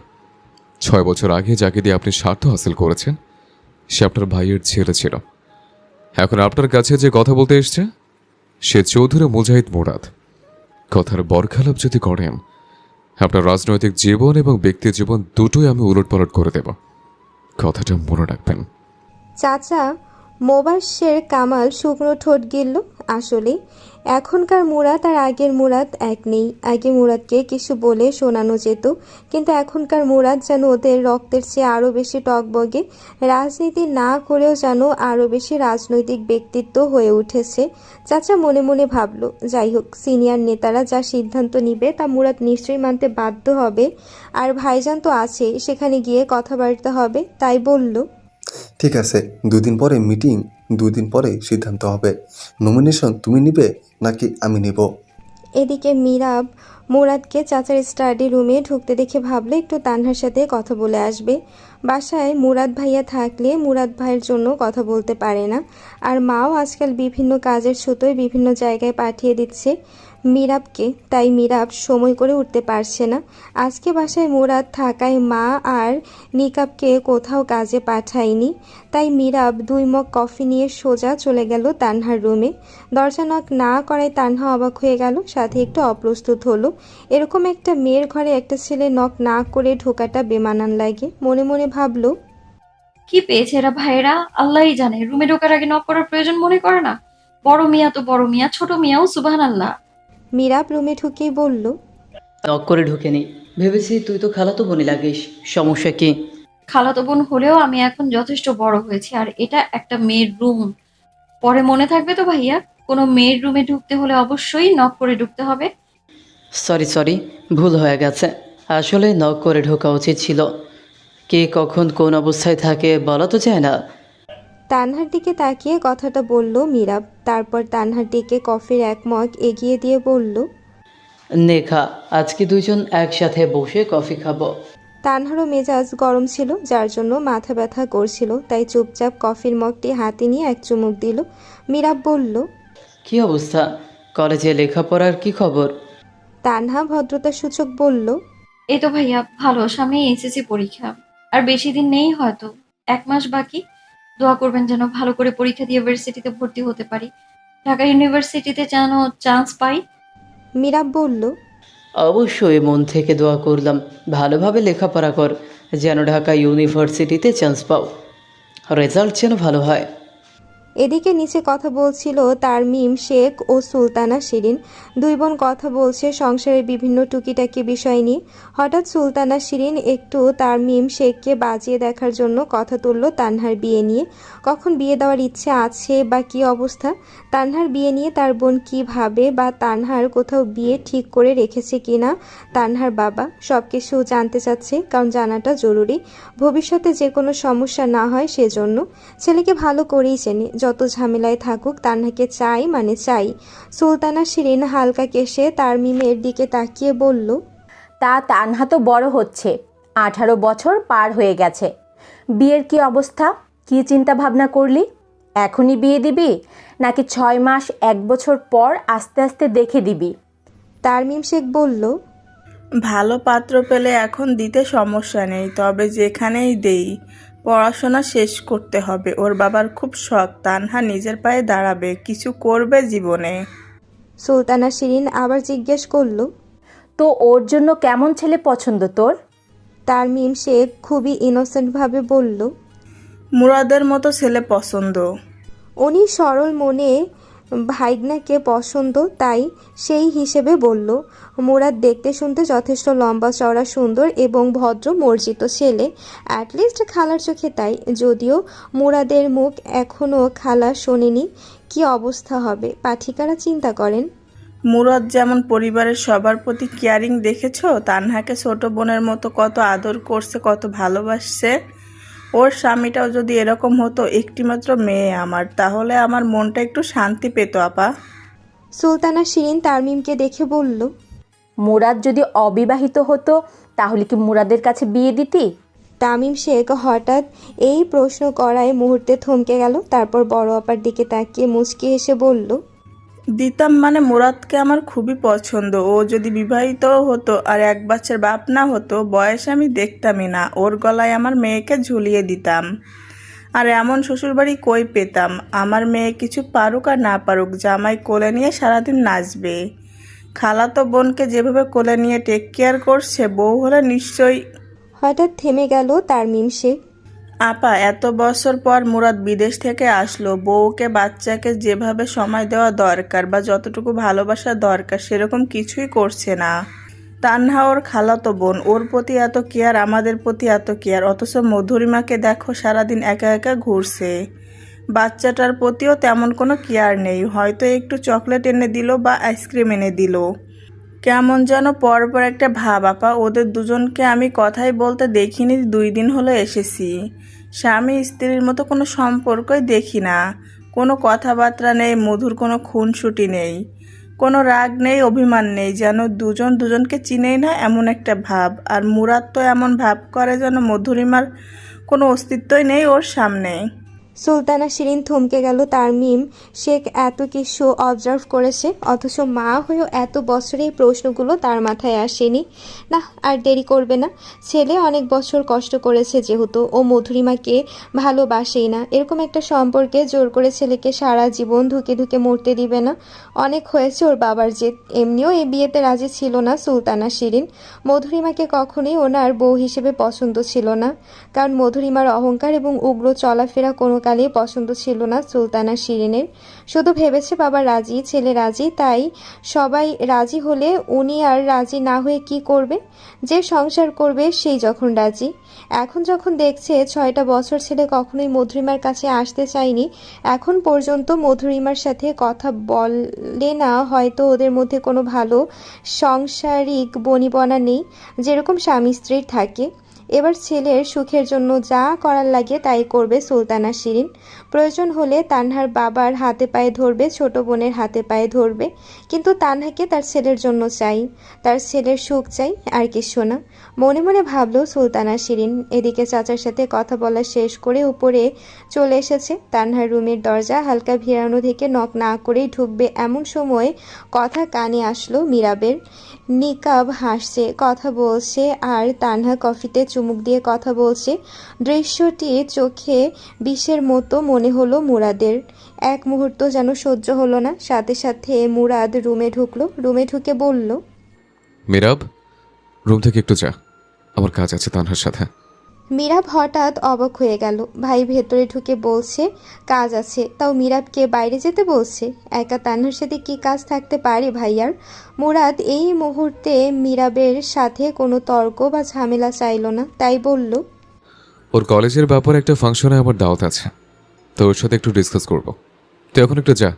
6 বছর আগে যাকে দিয়ে আপনি স্বার্থ হাসিল করেছেন সে আপনার ভাইয়ের ছেলে ছিল। এখন আপনার কাছে যে কথা বলতে এসছে সে চৌধুরী মুজাহিদ মুরাদ। কথার বরখালাপ যদি করেন আপনার রাজনৈতিক জীবন এবং ব্যক্তি জীবন দুটোই আমি উলটপালট করে দেব, কথাটা মনে রাখবেন। চাচা মোবাশ্বের কামাল শুকনো ঠোঁট গিলল। আসলে এখনকার মুরাদ আর আগের মুরাদ এক নেই। আগে মুরাদকে কিছু বলে শোনানো যেত, কিন্তু এখনকার মুরাদ যেন ওদের রক্তের চেয়ে আরও বেশি টকবগে। রাজনীতি না করেও যেন আরও বেশি রাজনৈতিক ব্যক্তিত্ব হয়ে উঠেছে। চাচা মনে মনে ভাবল, যাই হোক, সিনিয়র নেতারা যা সিদ্ধান্ত নিবে তা মুরাদ নিশ্চয়ই মানতে বাধ্য হবে। আর ভাইজান তো আছে, সেখানে গিয়ে কথাবার্তা হবে। তাই বলল, ঠিক আছে, 2 দিন পরে মিটিং, 2 দিন পরে সিদ্ধান্ত হবে। নমিনেশন তুমি নিবে নাকি আমি নেব? এদিকে মিরাব মুরাদকে চাচার স্টাডি রুমে ঢুকতে দেখে ভাবলো একটু তানহার সাথে কথা বলে আসবে। বাসায় মুরাদ ভাইয়া থাকলে মুরাদ ভাইয়ের জন্য কথা বলতে পারে না। আর মাও আজকাল বিভিন্ন কাজের ছুতোয় বিভিন্ন জায়গায় পাঠিয়ে দিচ্ছে মিরাবকে, তাই মিরাব সময় করে উঠতে পারছে না। আজকে বাসায় মুরাদ থাকায় মা আর নিকাবকে কোথাও কাজে পাঠায়নি, তাই মিরাব 2 মগ কফি নিয়ে সোজা চলে গেল তানহার রুমে। দরজা নক না করায় তানহা অবাক হয়ে গেল, সাথে একটু অপ্রস্তুত হলো। এরকম একটা মেয়ের ঘরে একটা ছেলে নক না করে ঢোকাটা বেমানান লাগে। মনে মনে ভাবলো, কি পেয়েছে এরা ভাইয়েরা, আল্লাহই জানে। রুমে ঢোকার আগে নক করার প্রয়োজন মনে করে না। বড় মিয়া তো বড় মিয়া, ছোট মিয়াও সুবহানাল্লাহ। মিরাব রুমে ঢুকেই বলল, নক করে ঢুকে নি, ভেবেছি তুই তো খালাতো বোনই লাগিস, সমস্যা কি? খালাতো বোন হলেও আমি এখন যথেষ্ট বড় হয়েছি, আর এটা একটা মেয়ের রুম। পরে মনে থাকবে তো ভাইয়া, কোনো মেয়ের রুমে ঢুকতে হলে অবশ্যই নক করে ঢুকতে হবে। সরি, ভুল হয়ে গেছে। আসলে নক করে ঢোকা উচিত ছিল। কে কখন কোন অবস্থায় থাকে বলা তো যায় না। তানহার দিকে তাকিয়ে কথাটা বলল মিরাব। তারপর তানহার দিকে কফির 1 মগ এগিয়ে দিয়ে বলল, নেখা, আজকে দুজন একসাথে বসে কফি খাবো। তানহারও মেজাজ গরম ছিল, যার জন্য মাথা ব্যথা করছিল, তাই চুপচাপ কফির মগটি হাতে নিয়ে 1 চুমুক দিল। মিরাব বলল, কি অবস্থা? কলেজে লেখাপড়ার কি খবর? তানহা ভদ্রতা সূচক বলল, এই তো ভাইয়া ভালো, সামনে এসএসসি পরীক্ষা, আর বেশি দিন নেই, হয়তো 1 মাস বাকি। দোয়া করবেন যেন ভালো করে পরীক্ষা দিয়ে ইউনিভার্সিটিতে ভর্তি হতে পারি, ঢাকা ইউনিভার্সিটিতে যেন চান্স পাই। মিরাব বলল, অবশ্যই মন থেকে দোয়া করলাম, ভালোভাবে লেখাপড়া কর যেন ঢাকা ইউনিভার্সিটিতে চান্স পাও, রেজাল্ট যেন ভালো হয়। এদিকে নিচে কথা বলছিল তারমিম শেখ ও সুলতানা শিরিন। 2 বোন কথা বলছে সংসারের বিভিন্ন টুকিটাকি বিষয় নিয়ে। হঠাৎ সুলতানা শিরিন একটু তারমিম শেখকে বাজিয়ে দেখার জন্য কথা তুলল তানহার বিয়ে নিয়ে। কখন বিয়ে দেওয়ার ইচ্ছে আছে বা কী অবস্থা, তানহার বিয়ে নিয়ে তার বোন কী ভাবে, বা তানহার কোথাও বিয়ে ঠিক করে রেখেছে কিনা তানহার বাবা, সব কিছু জানতে চাচ্ছে, কারণ জানাটা জরুরি, ভবিষ্যতে যে কোনো সমস্যা না হয় সেজন্য। ছেলেকে ভালো করেই চেনে, যত ঝামেলায় থাকুক তানহাকে চাই মানে চাই। সুলতানা শিরিন হালকা কেশে তারমিমের দিকে তাকিয়ে বলল, তা তানহা তো বড় হচ্ছে, 18 বছর পার হয়ে গেছে। বিয়ের কি অবস্থা, কি চিন্তা ভাবনা করলি? এখনই বিয়ে দিবি নাকি 6 মাস 1 বছর পর আস্তে আস্তে দেখে দিবি? তারমিম শেখ বলল, ভালো পাত্র পেলে এখন দিতে সমস্যা নেই, তবে যেখানেই দেই পড়াশোনা শেষ করতে হবে। ওর বাবার খুব শখ তানহা নিজের পায়ে দাঁড়াবে, কিছু করবে জীবনে। সুলতানা শিরিন আবার জিজ্ঞেস করল, তো ওর জন্য কেমন ছেলে পছন্দ তোর? তারমিম শেখ খুবই ইনোসেন্টভাবে বলল, মুরাদের মতো ছেলে পছন্দ। উনি সরল মনে ভাইগনাকে পছন্দ, তাই সেই হিসেবে বলল। মুরাদ দেখতে শুনতে যথেষ্ট লম্বা চওড়া সুন্দর এবং ভদ্র মর্জিত ছেলে, অ্যাটলিস্ট খালার চোখে তাই। যদিও মুরাদের মুখ এখনও খালা শোনেনি, কি অবস্থা হবে পাঠিকারা চিন্তা করেন। মুরাদ যেমন পরিবারের সবার প্রতি কেয়ারিং দেখেছো, তানহাকে ছোট বোনের মতো কত আদর করছে, কত ভালোবাসছে। ওর স্বামীটাও যদি এরকম হতো, একটিমাত্র মেয়ে আমার, তাহলে আমার মনটা একটু শান্তি পেত আপা। সুলতানা শিরিন তারমিমকে দেখে বলল, মুরাদ যদি অবিবাহিত হতো তাহলে কি মুরাদের কাছে বিয়ে দিতি? তামিম শেখ হঠাৎ এই প্রশ্ন করায় মুহূর্তে থমকে গেল। তারপর বড় আপার দিকে তাকিয়ে মুচকি হেসে বলল, দিতাম মানে মুরাদকে আমার খুবই পছন্দ। ও যদি বিবাহিত হতো আর 1 বাচ্চার বাপ না হতো, বয়স আমি দেখতামই না, ওর গলায় আমার মেয়েকে ঝুলিয়ে দিতাম। আর এমন শ্বশুরবাড়ি কই পেতাম? আমার মেয়ে কিছু পারুক আর না পারুক, জামাই কোলে নিয়ে সারাদিন নাচবে। খালাতো বোনকে যেভাবে কোলে নিয়ে টেক কেয়ার করছে, বউ হলে নিশ্চয়ই। হঠাৎ থেমে গেল তারমিম শেখ। আপা, এত বছর পর মুরাদ বিদেশ থেকে আসলো, বউকে বাচ্চাকে যেভাবে সময় দেওয়া দরকার বা যতটুকু ভালোবাসা দরকার সেরকম কিছুই করছে না। তানহা ওর খালাতো বোন, ওর প্রতি এত কেয়ার, আমাদের প্রতি এত কেয়ার, অথচ মধুরিমাকে দেখো সারাদিন একা একা ঘুরছে। বাচ্চাটার প্রতিও তেমন কোনো কেয়ার নেই, হয়তো একটু চকলেট এনে দিল বা আইসক্রিম এনে দিল। কেমন যেন পরপর একটা ভাব আপা। ওদের দুজনকে আমি কথাই বলতে দেখিনি, 2 দিন হলো এসেছি। স্বামী স্ত্রীর মতো কোনো সম্পর্কই দেখি না, কোনো কথাবার্তা নেই, মধুর কোনো খুনসুটি নেই, কোনো রাগ নেই, অভিমান নেই, যেন দুজন দুজনকে চিনেই না এমন একটা ভাব। আর মুরাদ তো এমন ভাব করে যেন মধুরিমার কোনো অস্তিত্বই নেই ওর সামনে। সুলতানা শিরিন থমকে গেল। তার মিম শেখ এত কিছু অবজার্ভ করেছে, অথচ মা হয়েও এত বছরে এই প্রশ্নগুলো তার মাথায় আসেনি। না, আর দেরি করবে না। ছেলে অনেক বছর কষ্ট করেছে, যেহেতু ও মধুরিমাকে ভালোবাসেই না, এরকম একটা সম্পর্কে জোর করে ছেলেকে সারা জীবন ধুকে ধুকে মরতে দিবে না। অনেক হয়েছে ওর বাবার জেদ। এমনিও এই বিয়েতে রাজি ছিল না সুলতানা শিরিন। মধুরিমাকে কখনোই ওনার বউ হিসেবে পছন্দ ছিল না, কারণ মধুরিমার অহংকার এবং উগ্র চলাফেরা কোনো কালেই পছন্দ ছিল না সুলতানা শিরিনের। শুধু ভেবেছে বাবা রাজি, ছেলে রাজি, তাই সবাই রাজি হলে উনি আর রাজি না হয়ে কি করবে? যে সংসার করবে সেই যখন রাজি। এখন যখন দেখছে 6টা বছর ছেলে কখনোই মধুরিমার কাছে আসতে চায়নি, এখন পর্যন্ত মধুরিমার সাথে কথা বলে না, হয়তো ওদের মধ্যে কোনো ভালো সাংসারিক বনিবনা নেই, যেরকম স্বামী স্ত্রীর থাকে। এবার ছেলের সুখের জন্য যা করার লাগে তাই করবে সুলতানা শিরিন। প্রয়োজন হলে তানহার বাবার হাতে পায়ে ধরবে, ছোট বোনের হাতে পায়ে ধরবে, কিন্তু তানহাকে তার ছেলের জন্য চাই, তার ছেলের সুখ চাই, আর কিছু না। মনে মনে ভাবলো সুলতানা শিরিন। এদিকে চাচার সাথে কথা বলা শেষ করে উপরে চলে এসেছে। তানহার রুমের দরজা হালকা ভিড়ানো থেকে নক না করেই ঢুকবে এমন সময় কথা কানে আসলো মীরাবের। নিকাব হাসছে, কথা বলছে, আর তানহা কফিতে চুমুক দিয়ে কথা বলছে। দৃশ্যটি চোখে বিষের মতো মনে হলো মুরাদের। এক মুহূর্ত যেন সহ্য হলো না, সাথে সাথে মুরাদ রুমে ঢুকলো। রুমে ঢুকে বলল, মিরাব, রুম থেকে একটু যা, আমার কাজ আছে তানহার সাথে। মীরাব হঠাৎ অবাক হয়ে গেল। ভাই ভেতরে ঢুকে বলছে কাজ আছে, তাও মীরাবকে বাইরে যেতে বলছে। একা তানহার সাথে কি কাজ থাকতে পারে ভাইয়ার? মুরাদ এই মুহূর্তে মীরাবের সাথে কোনো তর্ক বা ঝামেলা চাইল না, তাই বলল, ওর কলেজের ব্যাপারে একটা ফাংশনে আমার দাওয়াত আছে, তো ওর সাথে একটু ডিসকাস করবো, তো এখন একটু যা।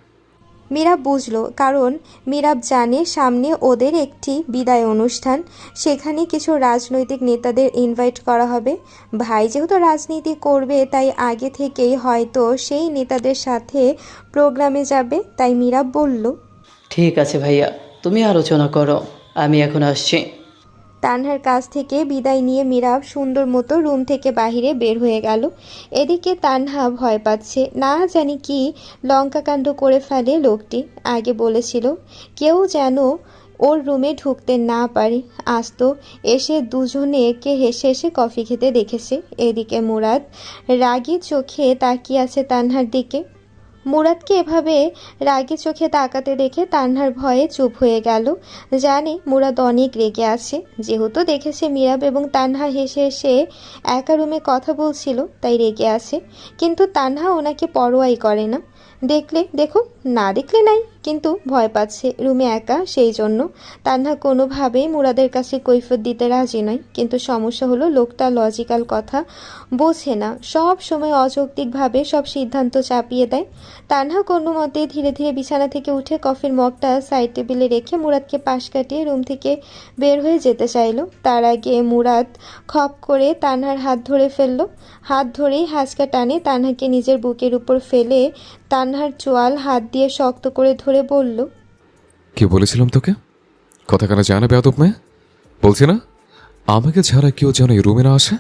মীরাব বুঝলো, কারণ মীরাব জানে সামনে ওদের একটি বিদায় অনুষ্ঠান, সেখানে কিছু রাজনৈতিক নেতাদের ইনভাইট করা হবে। ভাই যেহেতু রাজনীতি করবে, তাই আগে থেকেই হয়তো সেই নেতাদের সাথে প্রোগ্রামে যাবে। তাই মীরাব বলল, ঠিক আছে ভাইয়া, তুমি আলোচনা করো, আমি এখন আসছি। তানহার কাছ থেকে বিদায় নিয়ে মীরাব সুন্দর মতো রুম থেকে বাহিরে বের হয়ে গেল। এদিকে তানহা ভয় পাচ্ছে, না জানি কি লঙ্কাকাণ্ড করে ফেলে লোকটি। আগে বলেছিল কেউ যেন ওর রুমে ঢুকতে না পারে। আজ তো এসে দুজনে একে হেসে হেসে কফি খেতে দেখেছে। এদিকে মুরাদ রাগী চোখে তাকিয়ে আছে তানহার দিকে। মুরাদকে এভাবে রাগী চোখে তাকাতে দেখে তানহার ভয়ে চুপ হয়ে গেল। জানে মুরাদ অনেক রেগে আছে, যেহেতু দেখেছে মীরাব এবং তানহা হেসে হেসে একা রুমে কথা বলছিল, তাই রেগে আছে। কিন্তু তানহা ওনাকে পরোয়াই করে না। দেখলে দেখো, না দেখলে নাই, কিন্তু ভয় পাচ্ছে রুমে একা, সেই জন্য। তানহা কোনোভাবেই মুরাদের কাছে কৈফিয়ত দিতে রাজি নয়, কিন্তু সমস্যা হলো লোকটা লজিক্যাল কথা বোঝে না, সব সময় অযৌক্তিকভাবে সব সিদ্ধান্ত চাপিয়ে দেয়। তানহা কোনো মতে ধীরে ধীরে বিছানা থেকে উঠে কফির মগটা সাইড টেবিলে রেখে মুরাদকে পাশ কাটিয়ে রুম থেকে বের হয়ে যেতে চাইল। তার আগে মুরাদ খপ করে তানহার হাত ধরে ফেলল। হাত ধরেই হাঁচকা টানে তানহাকে নিজের বুকের উপর ফেলে তানহার চোয়াল হাত দিয়ে শক্ত করে ধরে বলল, কি বলেছিলাম তোকে? কথা কানা যায় না বেয়াদব মেয়ে, বলছি না আমাকে ছাড়া কেউ যেন এই রুমে না আসে।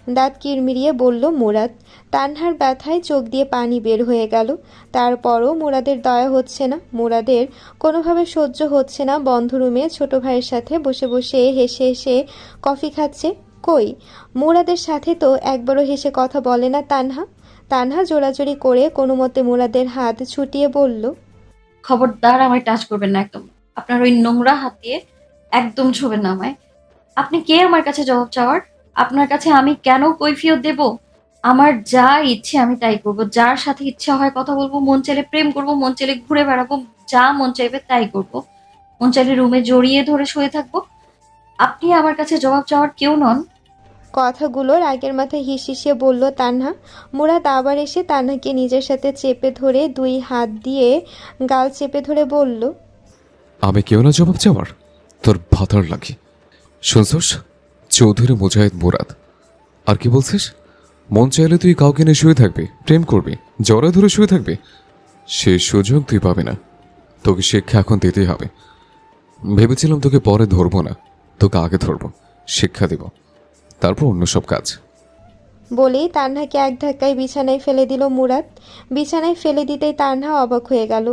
দাঁত কিরমিরিয়ে বলল মুরাদ। তানহার ব্যথায় চোখ দিয়ে পানি বের হয়ে গেল। তারপরও মুরাদের দয়া হচ্ছে না, মুরাদের কোনোভাবে সহ্য হচ্ছে না বন্ধ রুমে ছোট ভাইয়ের সাথে বসে বসে হেসে হেসে কফি খাচ্ছে। কই, মুরাদের সাথে তো একবারও হেসে কথা বলে না তানহা। তানহা জোরাজোরি করে কোনো মতে মুরাদের হাত ছুটিয়ে বলল, খবরদার আমায় টাচ করবেন না একদম। আপনার ওই নোংরা হাত দিয়ে একদম ছুবেন না আমায়। আপনি কে আমার কাছে জবাব চাওয়ার? আপনার কাছে আমি কেন কৈফিয়ত দেব? আমার যা ইচ্ছে আমি তাই করব, যার সাথে ইচ্ছা হয় কথা বলবো, মন চাইলে প্রেম করব, মন চাইলে ঘুরে বেড়াবো, যা মন চাইবে তাই করব, মন চাইলে রুমে জড়িয়ে ধরে শুয়ে থাকবো। আপনি আমার কাছে জবাব চাওয়ার কেউ নন। কথাগুলোর আগের মাথায় হিসিয়ে বলল তানহা। মুরাদ আবার এসে তানহাকে নিজের সাথে চেপে ধরে দুই হাত দিয়ে গাল চেপে ধরে বলল, আমি কেউ না জবাব চাওয়ার, তোর ভাতার লাগে। শুনছস, চৌধুরী মুজাহিদ মুরাদ। আর কি বলছিস? মন চাইলে তুই কাউকে নিয়ে শুয়ে থাকবি, প্রেম করবি, জড়া ধরে শুয়ে থাকবি, সেই সুযোগ তুই পাবি না। তোকে শিক্ষা এখন দিতেই হবে। ভেবেছিলাম তোকে পরে ধরবো না, তোকে আগে ধরবো, শিক্ষা দিব, তারপর অন্য সব কাজ। বলেই তানহাকে এক ধাক্কায় বিছানায় ফেলে দিল মুরাদ। বিছানায় ফেলে দিতেই তানহা অবাক হয়ে গেল।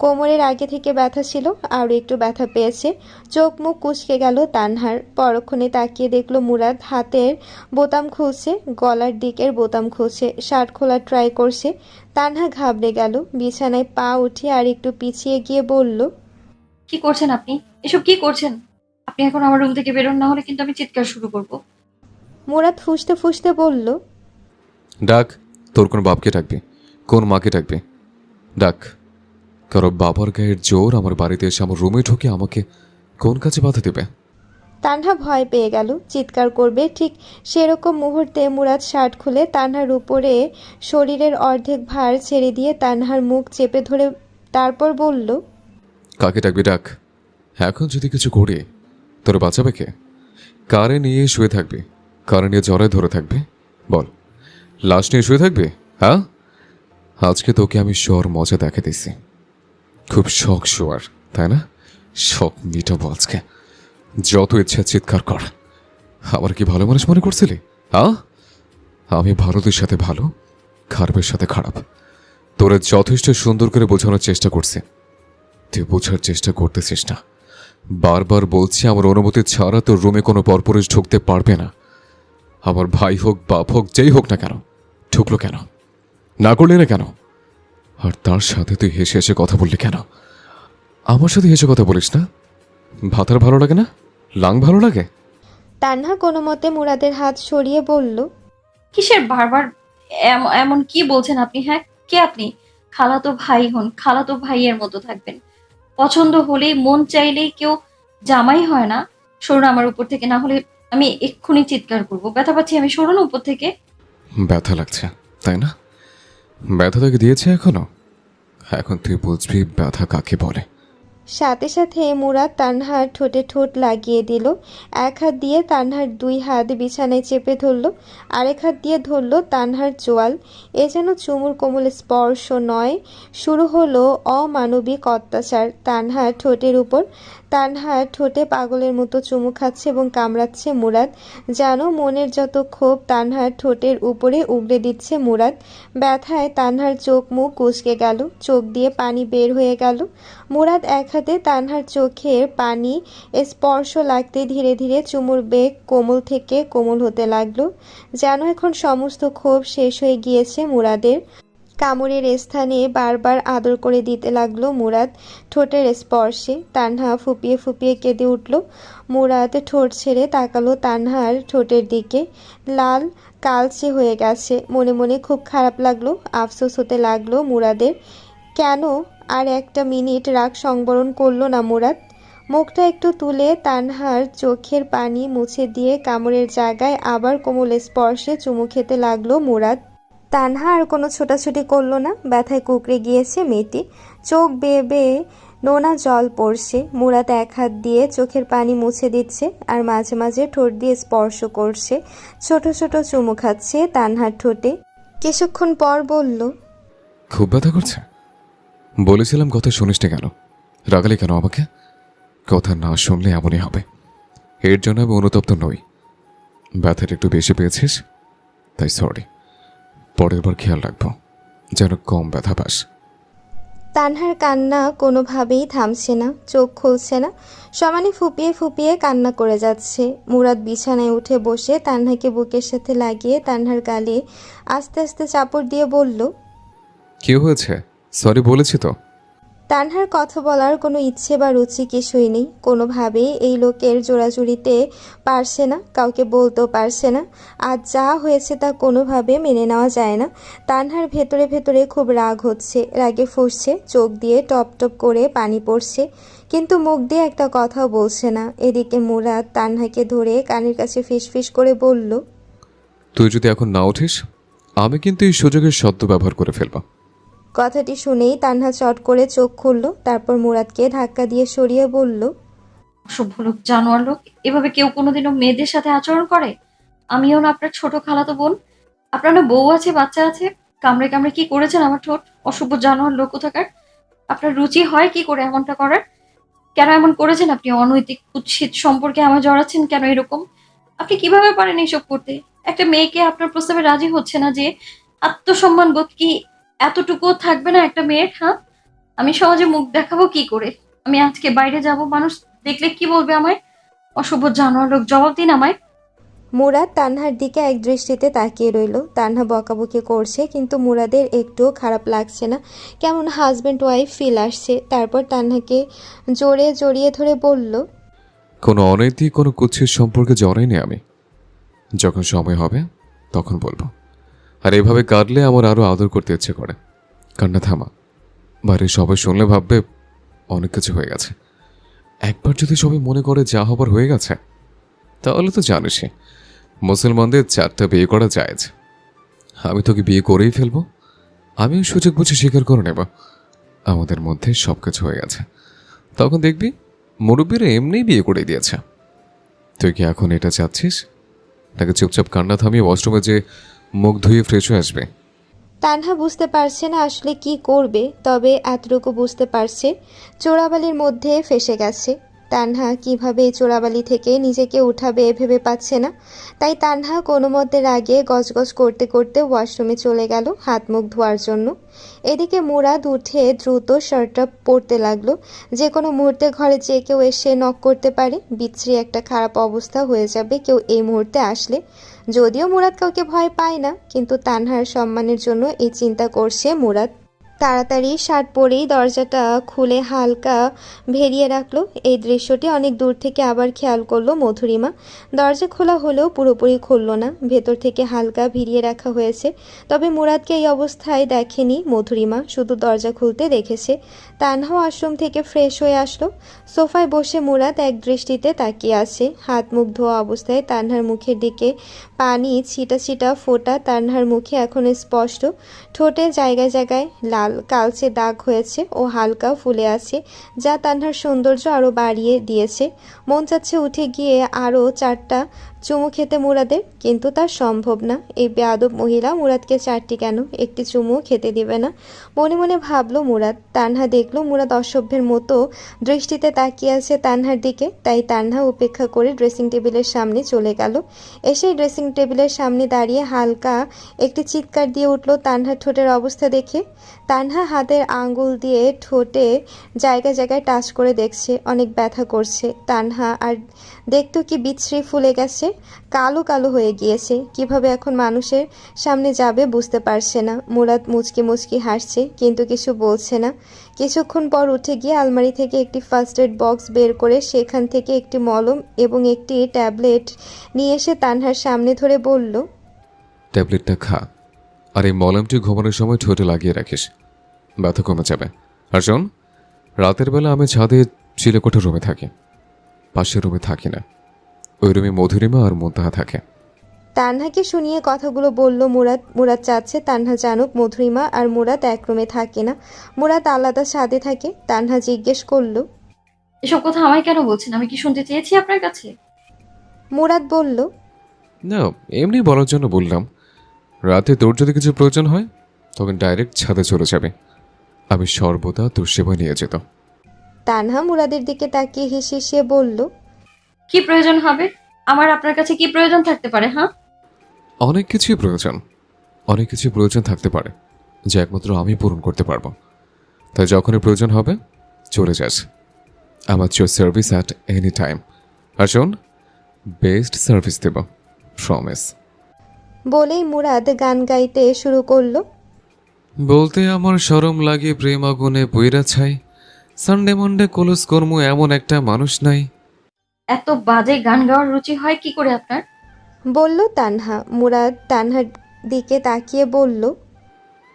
কোমরের আগে থেকে ব্যথা ছিল, আরও একটু ব্যথা পেয়েছে। চোখ মুখ কুঁচকে গেল তানহার। পরক্ষণে তাকিয়ে দেখলো মুরাদ হাতের বোতাম খুলছে, গলার দিকের বোতাম খুলছে, শার্ট খোলার ট্রাই করছে। তানহা ঘাবড়ে গেল, বিছানায় পা উঠিয়ে আর একটু পিছিয়ে গিয়ে বলল, কি করছেন আপনি? এসব কি করছেন? আপনি এখন আমার রুম থেকে বেরোন, না হলে কিন্তু আমি চিৎকার শুরু করব। মুরাদ ফুঁসতে ফুঁসতে বলল, ডাক, তোর কোন বাপকে ডাকবি, কোন মাকে ডাকবি? ডাক। কারো বাবার গায়ের জোর আমার বাড়িতে এসে আমার রুমে ঢুকে আমাকে কোন কাজে বাধা দেবে? তানহা ভয় পেয়ে গেল, চিৎকার করবে। ঠিক সেরকম মুহূর্তে মুরাদ শার্ট খুলে তানহার উপরে শরীরের অর্ধেক ভার ছেড়ে দিয়ে তানহার মুখ চেপে ধরে তারপর বলল, কাকে ডাকবি ডাক। এখন যদি কিছু করি তোর বাঁচাবে কে? কারে নিয়ে শুয়ে থাকবি? কারে নিয়ে জ্বরে ধরে থাকবি? বল, লাশ নিয়ে শুয়ে থাকবি? হ্যাঁ, আজকে তোকে আমি শোয়ার মজা দেখে দিছি। খুব শখ শোয়ার, তাই না? শখ মিটাবো আজকে। যত ইচ্ছা চিৎকার কর। আবার কি ভালো মানুষ মনে করছিলি? হ্যাঁ, আমি ভারতের সাথে ভালো, খারাপের সাথে খারাপ। তোরে যথেষ্ট সুন্দর করে বোঝানোর চেষ্টা করছি, তুই বোঝার চেষ্টা করতেছিস না। বারবার বলছি আমার অনুমতি ছাড়া তোর রুমে কোনো পরপুরুষ ঢুকতে পারবে না। আমার ভাই হোক, বাপ হোক, যেই হোক না কেন, ঢুকলো কেন? না করলি না কেন? আর তার সাথে তুই হেসে হেসে কথা বললি কেন? আমার সাথে হেসে কথা বলিস না? ভাতার ভালো লাগে না? লাং ভালো লাগে? তানহা কোনো মতে মুরাদের হাত সরিয়ে বলল, কিসের বারবার এমন কি বলছেন আপনি? হ্যাঁ, কে আপনি? খালাতো ভাই হন, খালাতো ভাইয়ের মতো থাকবেন। পছন্দ হলেই, মন চাইলেই কেউ জামাই হয় না। সরুন আমার উপর থেকে, না হলে আমি এক্ষুনি চিৎকার করব। ব্যথা পাচ্ছি আমি, সরুন উপর থেকে। ব্যথা লাগছে তাই না? ব্যথা তোকে দিয়েছে এখনো? এখন তুই বুঝবি ব্যথা কাকে বলে। সাথে সাথে মুরাদ তানহার ঠোঁটে ঠোঁট লাগিয়ে দিল। এক হাত দিয়ে তানহার দুই হাত বিছানায় চেপে ধরল, আরেক হাত দিয়ে ধরল তানহার চোয়াল। এ যেন চুমুর কোমল স্পর্শ নয়, শুরু হলো অমানবিক অত্যাচার তানহার ঠোঁটের উপর। তানহার ঠোঁটে পাগলের মতো চুমু খাচ্ছে এবং কামড়াচ্ছে মুরাদ, যেন মনের যত ক্ষোভ তানহার ঠোঁটের উপরে উগড়ে দিচ্ছে মুরাদ। ব্যথায় তানহার চোখ মুখ কুঁচকে গেল, চোখ দিয়ে পানি বের হয়ে গেল। মুরাদ এক হাতে তানহার চোখের পানি স্পর্শ লাগতে ধীরে ধীরে চুমুর বেগ কোমল থেকে কোমল হতে লাগলো, যেন এখন সমস্ত ক্ষোভ শেষ হয়ে গিয়েছে মুরাদের। কামড়ের স্থানে বারবার আদর করে দিতে লাগলো মুরাদ ঠোঁটের স্পর্শে। তানহা ফুপিয়ে ফুপিয়ে কেঁদে উঠল। মুরাদ ঠোঁট ছেড়ে তাকালো তানহার ঠোঁটের দিকে, লাল কালচে হয়ে গেছে। মনে মনে খুব খারাপ লাগলো, আফসোস হতে লাগলো মুরাদের। কেন আর একটা মিনিট রাগ সংবরণ করলো না মুরাদ? মুখটা একটু তুলে তানহার চোখের পানি মুছে দিয়ে কামড়ের জায়গায় আবার কোমল স্পর্শে চুমু খেতে লাগলো মুরাদ। তানহা আর কোনো ছোটাছুটি করলো না, ব্যথায় কুঁকড়ে গিয়েছে মেয়েটি। চোখ বেয়ে বেয়ে নোনা জল পড়ছে। মুরাদ এক হাত দিয়ে চোখের পানি মুছে দিচ্ছে আর মাঝে মাঝে ঠোঁট দিয়ে স্পর্শ করছে, ছোট ছোট চুমু খাচ্ছে তানহার ঠোঁটে। কিছুক্ষণ পর বলল, খুব ব্যথা করছে? বলেছিলাম কথা শুনিস না কেন? রাগালি কেন আমাকে? কথা না শুনলে এমনই হবে। এর জন্য আমি অনুতপ্ত নই। ব্যথাটা একটু বেশি পেয়েছিস, তাই সরি। পরের বার খেয়াল রাখবো যেন কম ব্যথা পাস। তানহার কান্না কোনোভাবেই থামছে না, চোখ খুলছে না, সমানে ফুপিয়ে ফুপিয়ে কান্না করে যাচ্ছে। মুরাদ বিছানায় উঠে বসে তানহাকে বুকের সাথে লাগিয়ে তানহার গালে আস্তে আস্তে চাপড় দিয়ে বলল, কি হয়েছে? সরি বলেছি তো। তানহার কথা বলার কোনো ইচ্ছে বা রুচি কিছুই নেই। কোনোভাবেই এই লোকের জোড়াজুড়িতে পারছে না, কাউকে বলতেও পারছে না। আজ যা হয়েছে তা কোনোভাবে মেনে নেওয়া যায় না। তানহার ভেতরে ভেতরে খুব রাগ হচ্ছে, রাগে ফুঁসছে, চোখ দিয়ে টপ টপ করে পানি পড়ছে, কিন্তু মুখ দিয়ে একটা কথাও বলছে না। এদিকে মুরাদ তানহাকে ধরে কানের কাছে ফিসফিস করে বলল, তুই যদি এখন না উঠিস আমি কিন্তু এই সুযোগের সদ্য ব্যবহার করে ফেলবো। কথাটি শুনেই তানহা চট করে চোখ খুলল, তারপর মুরাদকে ধাক্কা দিয়ে সরিয়ে বলল, অসভ্য লোক, জানোয়ার লোক। এভাবে কেউ কোনোদিনও মেয়েদের সাথে আচরণ করে? আমিও না আপনার ছোট খালাতো বোন। আপনার না বউ আছে, বাচ্চা আছে। কামড়ে কামড়ে কি করেছেন আমার ঠোঁট? অসভ্য জানোয়ার লোক কোথাকার। আপনার রুচি হয় কি করে এমনটা করার? কেন এমন করেছেন আপনি? অনৈতিক কুৎসিত সম্পর্কে আমার জড়াচ্ছেন কেন এরকম? আপনি কিভাবে পারেন এইসব করতে? একটা মেয়েকে আপনার প্রস্তাবে রাজি হচ্ছে না যে আত্মসম্মান বোধ কি এতটুকুও থাকবে না একটা মেয়ের? হ্যাঁ, আমি সহজে মুখ দেখাবো কি করে? আমি আজকে বাইরে যাব, মানুষ দেখলে কি বলবে আমায়? অসভ্য জানোয়ার লোক, জবাব দিন আমায়। মুরাদ তানহার দিকে এক দৃষ্টিতে তাকিয়ে রইল। তানহা বকাবকি করছে কিন্তু মুরাদের একটুও খারাপ লাগছে না, কেমন হাজব্যান্ড ওয়াইফ ফিল আসছে। তারপর তানহাকে জোরে জড়িয়ে ধরে বলল, কোনো অনৈতিক কোনো কুৎসিত সম্পর্কে জড়াইনি আমি। যখন সময় হবে তখন বলবো। আর এভাবে কাঁদলে আমার আরও আদর করতে ইচ্ছে করে। কান্না থামা, বাড়ির সবাই শুনলে ভাববে অনেক কিছু হয়ে গেছে। একবার যদি সবাই মনে করে যা হবার হয়ে গেছে, তাহলে তো জানিসই মুসলমানদের 4টা বিয়ে করা জায়েজ। আমি তোকে বিয়ে করেই ফেলবো। আমিও সুযোগ বুঝে স্বীকার করে নেব আমাদের মধ্যে সব কিছু হয়ে গেছে। তখন দেখবি মুরব্বীরা এমনিই বিয়ে করে দিয়েছে। তুই কি এখন এটা চাচ্ছিস, নাকি চুপচাপ কান্না থামিয়ে ওয়াশরুমে যে মুখ ধুয়ে ফ্রেশ হয়ে আসবে? তানহা বুঝতে পারছে না আসলে কি করবে, তবে এতটুকু বুঝতে পারছে চোরাবালির মধ্যে ফেসে গেছে। তানহা কিভাবে এই চোরাবালি থেকে নিজেকে উঠাবে ভেবে পাচ্ছে না। তাই তানহা কোনো মতে রাগে গজগজ করতে করতে ওয়াশরুমে চলে গেল হাত মুখ ধোয়ার জন্য। এদিকে মুরাদ উঠে দ্রুত শার্টটা পরতে লাগলো। যে কোনো মুহূর্তে ঘরে যে কেউ এসে নক করতে পারে, বিশ্রী একটা খারাপ অবস্থা হয়ে যাবে কেউ এই মুহূর্তে আসলে। যদিও মুরাদ কাউকে ভয় পায় না, কিন্তু তানহার সম্মানের জন্য এই চিন্তা করছে মুরাদ। তাড়াতাড়ি শার্ট পরেই দরজাটা খুলে হালকা ভেরিয়ে রাখলো। এই দৃশ্যটি অনেক দূর থেকে আবার খেয়াল করলো মধুরিমা। দরজা খোলা হলেও পুরোপুরি খুলল না, ভেতর থেকে হালকা ভিড়িয়ে রাখা হয়েছে। তবে মুরাদকে এই অবস্থায় দেখেনি মধুরিমা, শুধু দরজা খুলতে দেখেছে। তানহাও আশ্রম থেকে ফ্রেশ হয়ে আসলো। সোফায় বসে মুরাদ এক দৃষ্টিতে তাকিয়ে আছে। হাত মুখ ধোয়া অবস্থায় তানহার মুখের দিকে পানি ছিটা ছিটা ফোঁটা তানহার মুখে এখনো স্পষ্ট। ঠোঁটে জায়গায় জায়গায় লাল কালচে দাগ হয়েছে ও হালকা ফুলে আছে, যা তানহার সৌন্দর্য আরও বাড়িয়ে দিয়েছে। মন চাচ্ছে উঠে গিয়ে আরও 4টা চুমু খেতে মুরাদের, কিন্তু তার সম্ভব না। এই বেয়াদব মহিলা মুরাদকে 4টি কেন, একটি চুমুও খেতে দিবে না। মনে মনে ভাবলো মুরাদ। তানহা দেখলো মুরাদ অসভ্যের মতো দৃষ্টিতে তাকিয়ে আছে তানহার দিকে, তাই তানহা উপেক্ষা করে ড্রেসিং টেবিলের সামনে চলে গেল। এসে ড্রেসিং টেবিলের সামনে দাঁড়িয়ে হালকা একটি চিৎকার দিয়ে উঠল তানহার ঠোঁটের অবস্থা দেখে। তানহা হাতের আঙ্গুল দিয়ে ঠোঁটে জায়গায় জায়গায় টাচ করে দেখছে, অনেক ব্যথা করছে। তানহা আর দেখতো কি বিশ্রী ফুলে গেছে, কালো কালো হয়ে গিয়েছে। কিভাবে এখন মানুষের সামনে যাবে বুঝতে পারছে না। মুরাদ মুচকি মুচকি হাসছে, কিন্তু কিছু বলছে না। কিছুক্ষণ পর উঠে গিয়ে আলমারি থেকে একটি ফার্স্ট এড বক্স বের করে সেখান থেকে একটি মলম এবং একটি ট্যাবলেট নিয়ে এসে তানহার সামনে ধরে বলল, ট্যাবলেটটা খা, আর এই মলমটি ঘুমানোর সময় ঠোঁটে লাগিয়ে রাখিস, ব্যথা কমে যাবে। আর শোন, রাতের বেলা আমি ছাদে চিলেকোঠা রুমে থাকি, পাশের রুমে থাকি না। ওই রুমে মধুরিমা আর মুনতাহা থাকে। তানহাকে শুনিয়ে কথাগুলো বলল মুরাদ। মুরাদ চাচ্ছে তানহা জানুক মধুরিমা আর মুরাদ এক রুমে থাকে না, মুরাদ আলাদা ছাদে থাকে। তানহা জিজ্ঞেস করলো, এসব কথা আমায় কেন বলছেন? আমি কি শুনতে চেয়েছি আপনার কাছে? মুরাদ বলল, না, এমনি বলার জন্য বললাম। রাতে তোর যদি কিছু প্রয়োজন হয় তখন ডাইরেক্ট ছাদে চলে যাবে, আমি সর্বদা তোর সেবা নিয়ে যেত। তানহা মুরাদের দিকে তাকিয়ে হেসে বলল, কি প্রয়োজন হবে? আমার আপনার কাছে কি প্রয়োজন থাকতে পারে? হ্যাঁ, অনেক কিছুই প্রয়োজন, অনেক কিছু প্রয়োজন থাকতে পারে যা একমাত্র আমি পূরণ করতে পারবো। তাই যখনই প্রয়োজন হবে চলে যাস, আমার your service at any time. আর শোন, বেস্ট সার্ভিস দেব, প্রমিস। বলেই মুরাদ গান গাইতে শুরু করলো। বলতে আমার শরম লাগে প্রেম আগুনে বইরা ছাই, সানডে মন্ডে কলস কর্ম এমন একটা মানুষ নাই। এত বাজে গান গাওয়ার রুচি হয় কি করে আপনার? বলল তানহা। মুরাদ তানহার দিকে তাকিয়ে বলল,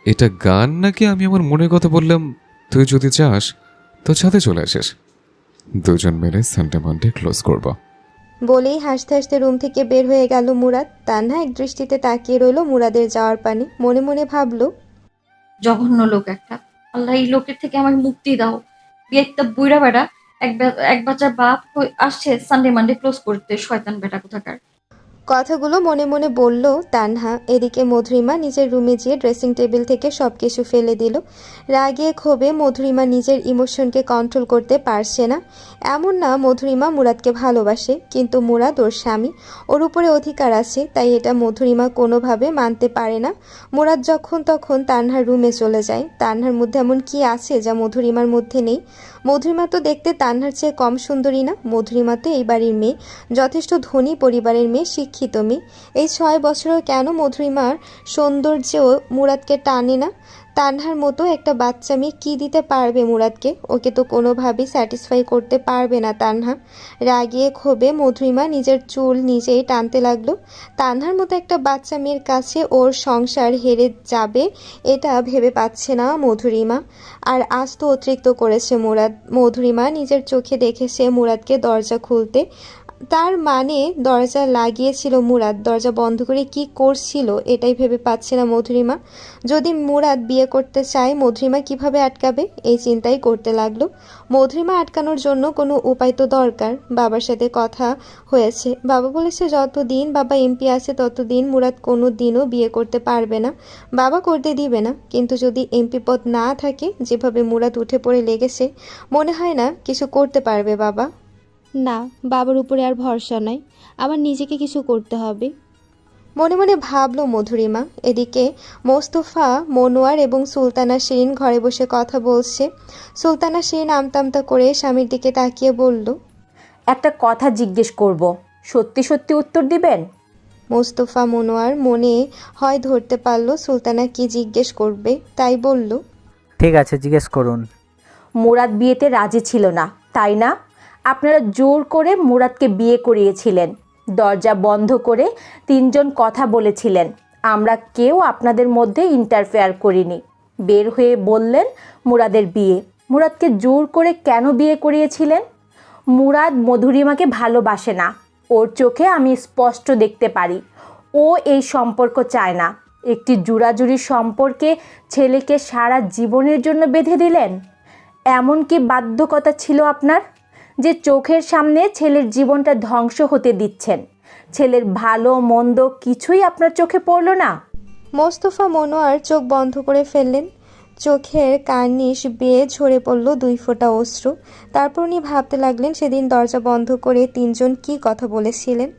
এটা গান নাকি আমি আমার মনের কথা বললাম? তুই যদি চাস তো ছাদে চলে আসিস, দুজন মিলে সানডে মানডে ক্লোজ করব। বলেই হাসতে হাসতে রুম থেকে বের হয়ে গেল মুরাদ। তানহা এক দৃষ্টিতে তাকিয়ে রইল মুরাদের যাওয়ার পানে। মনে মনে ভাবলো, জঘন্য লোক একটা। আল্লাহ, এই লোকের থেকে আমাকে মুক্তি দাও। একটা বুইড়া বেড়া, এক বাচ্চার বাপ আসছে সানডে মানডে ক্লোজ করতে, শয়তান বেটা কোথাকার। কথাগুলো মনে মনে বলল তানহা। এদিকে মধুরিমা নিজের রুমে গিয়ে ড্রেসিং টেবিল থেকে সব কিছু ফেলে দিল। রাগে ক্ষোভে মধুরিমা নিজের ইমোশনকে কন্ট্রোল করতে পারছে না। এমন না মধুরিমা মুরাদকে ভালোবাসে, কিন্তু মুরাদ ওর স্বামী, ওর উপরে অধিকার আছে, তাই এটা মধুরিমা কোনোভাবে মানতে পারে না। মুরাদ যখন তখন তানহার রুমে চলে যায়। তানহার মধ্যে এমন কি আছে যা মধুরিমার মধ্যে নেই? মধুরিমা তো দেখতে তানহার চেয়ে কম সুন্দরী না। মধুরিমা তো এই বাড়ির মেয়ে, যথেষ্ট ধনী পরিবারের মেয়ে, শিক্ষিত মেয়ে। এই 6 বছরেও কেন মধুরিমার সৌন্দর্যেও মুরাদকে টানে না? তানহার মতো একটা বাচ্চা মেয়ে কী দিতে পারবে মুরাদকে? ওকে তো কোনোভাবেই স্যাটিসফাই করতে পারবে না তানহা। রাগিয়ে ক্ষোভে মধুরিমা নিজের চুল নিজেই টানতে লাগলো। তানহার মতো একটা বাচ্চা মেয়ের কাছে ওর সংসার হেরে যাবে এটা ভেবে পাচ্ছে না মধুরিমা। আর আজ তো অতিরিক্ত করেছে মুরাদ। মধুরিমা নিজের চোখে দেখেছে মুরাদকে দরজা খুলতে। তার মানে দরজা লাগিয়েছিল মুরাদ, দরজা বন্ধ করে কি করছিল এটাই ভেবে পাচ্ছে না মধুরিমা। যদি মুরাদ বিয়ে করতে চায় মধুরিমা কিভাবে আটকাবে এই চিন্তাই করতে লাগলো। মধুরিমা আটকানোর জন্য কোনো উপায় তো দরকার। বাবার সাথে কথা হয়েছে, বাবা বলেছে যতদিন বাবা এমপি আছে ততদিন মুরাদ কোনো দিনও বিয়ে করতে পারবে না, বাবা করতে দিবে না। কিন্তু যদি এমপি পদ না থাকে, যেভাবে মুরাদ উঠে পড়ে লেগেছে, মনে হয় না কিছু করতে পারবে বাবা। না, বাবার উপরে আর ভরসা নাই, আমার নিজেকে কিছু করতে হবে মনে মনে ভাবলো মধুরিমা। এদিকে মোস্তফা, মনোয়ার এবং সুলতানা শিরিন ঘরে বসে কথা বলছে। সুলতানা শিরিন আমতা করে স্বামীর দিকে তাকিয়ে বলল, একটা কথা জিজ্ঞেস করব, সত্যি সত্যি উত্তর দিবেন? মোস্তফা মনোয়ার মনে হয় ধরতে পারল সুলতানা কি জিজ্ঞেস করবে, তাই বলল, ঠিক আছে, জিজ্ঞেস করুন। মুরাদ বিয়েতে রাজি ছিল না, তাই না? আপনারা জোর করে মুরাদকে বিয়ে করিয়েছিলেন, দরজা বন্ধ করে 3 জন কথা বলেছিলেন, আমরা কেউ আপনাদের মধ্যে ইন্টারফেয়ার করিনি। বের হয়ে বললেন মুরাদের বিয়ে। মুরাদকে জোর করে কেন বিয়ে করিয়েছিলেন? মুরাদ মধুরিমাকে ভালোবাসে না, ওর চোখে আমি স্পষ্ট দেখতে পারি। ও এই সম্পর্ক চায় না। একটি জুড়াজুড়ি সম্পর্কে ছেলেকে সারা জীবনের জন্য বেঁধে দিলেন। এমন কি বাধ্যকতা ছিল আপনার যে চোখের সামনে ছেলের জীবনটা ধ্বংস হতে দিচ্ছেন? ছেলের ভালো মন্দ কিছুই আপনার চোখে পড়ল না? মোস্তফা মনোয়ার চোখ বন্ধ করে ফেললেন। চোখের কার্নিশ বেয়ে ঝরে পড়ল 2 ফোঁটা অশ্রু। তারপর উনি ভাবতে লাগলেন সেদিন দরজা বন্ধ করে 3 জন কী কথা বলেছিলেন।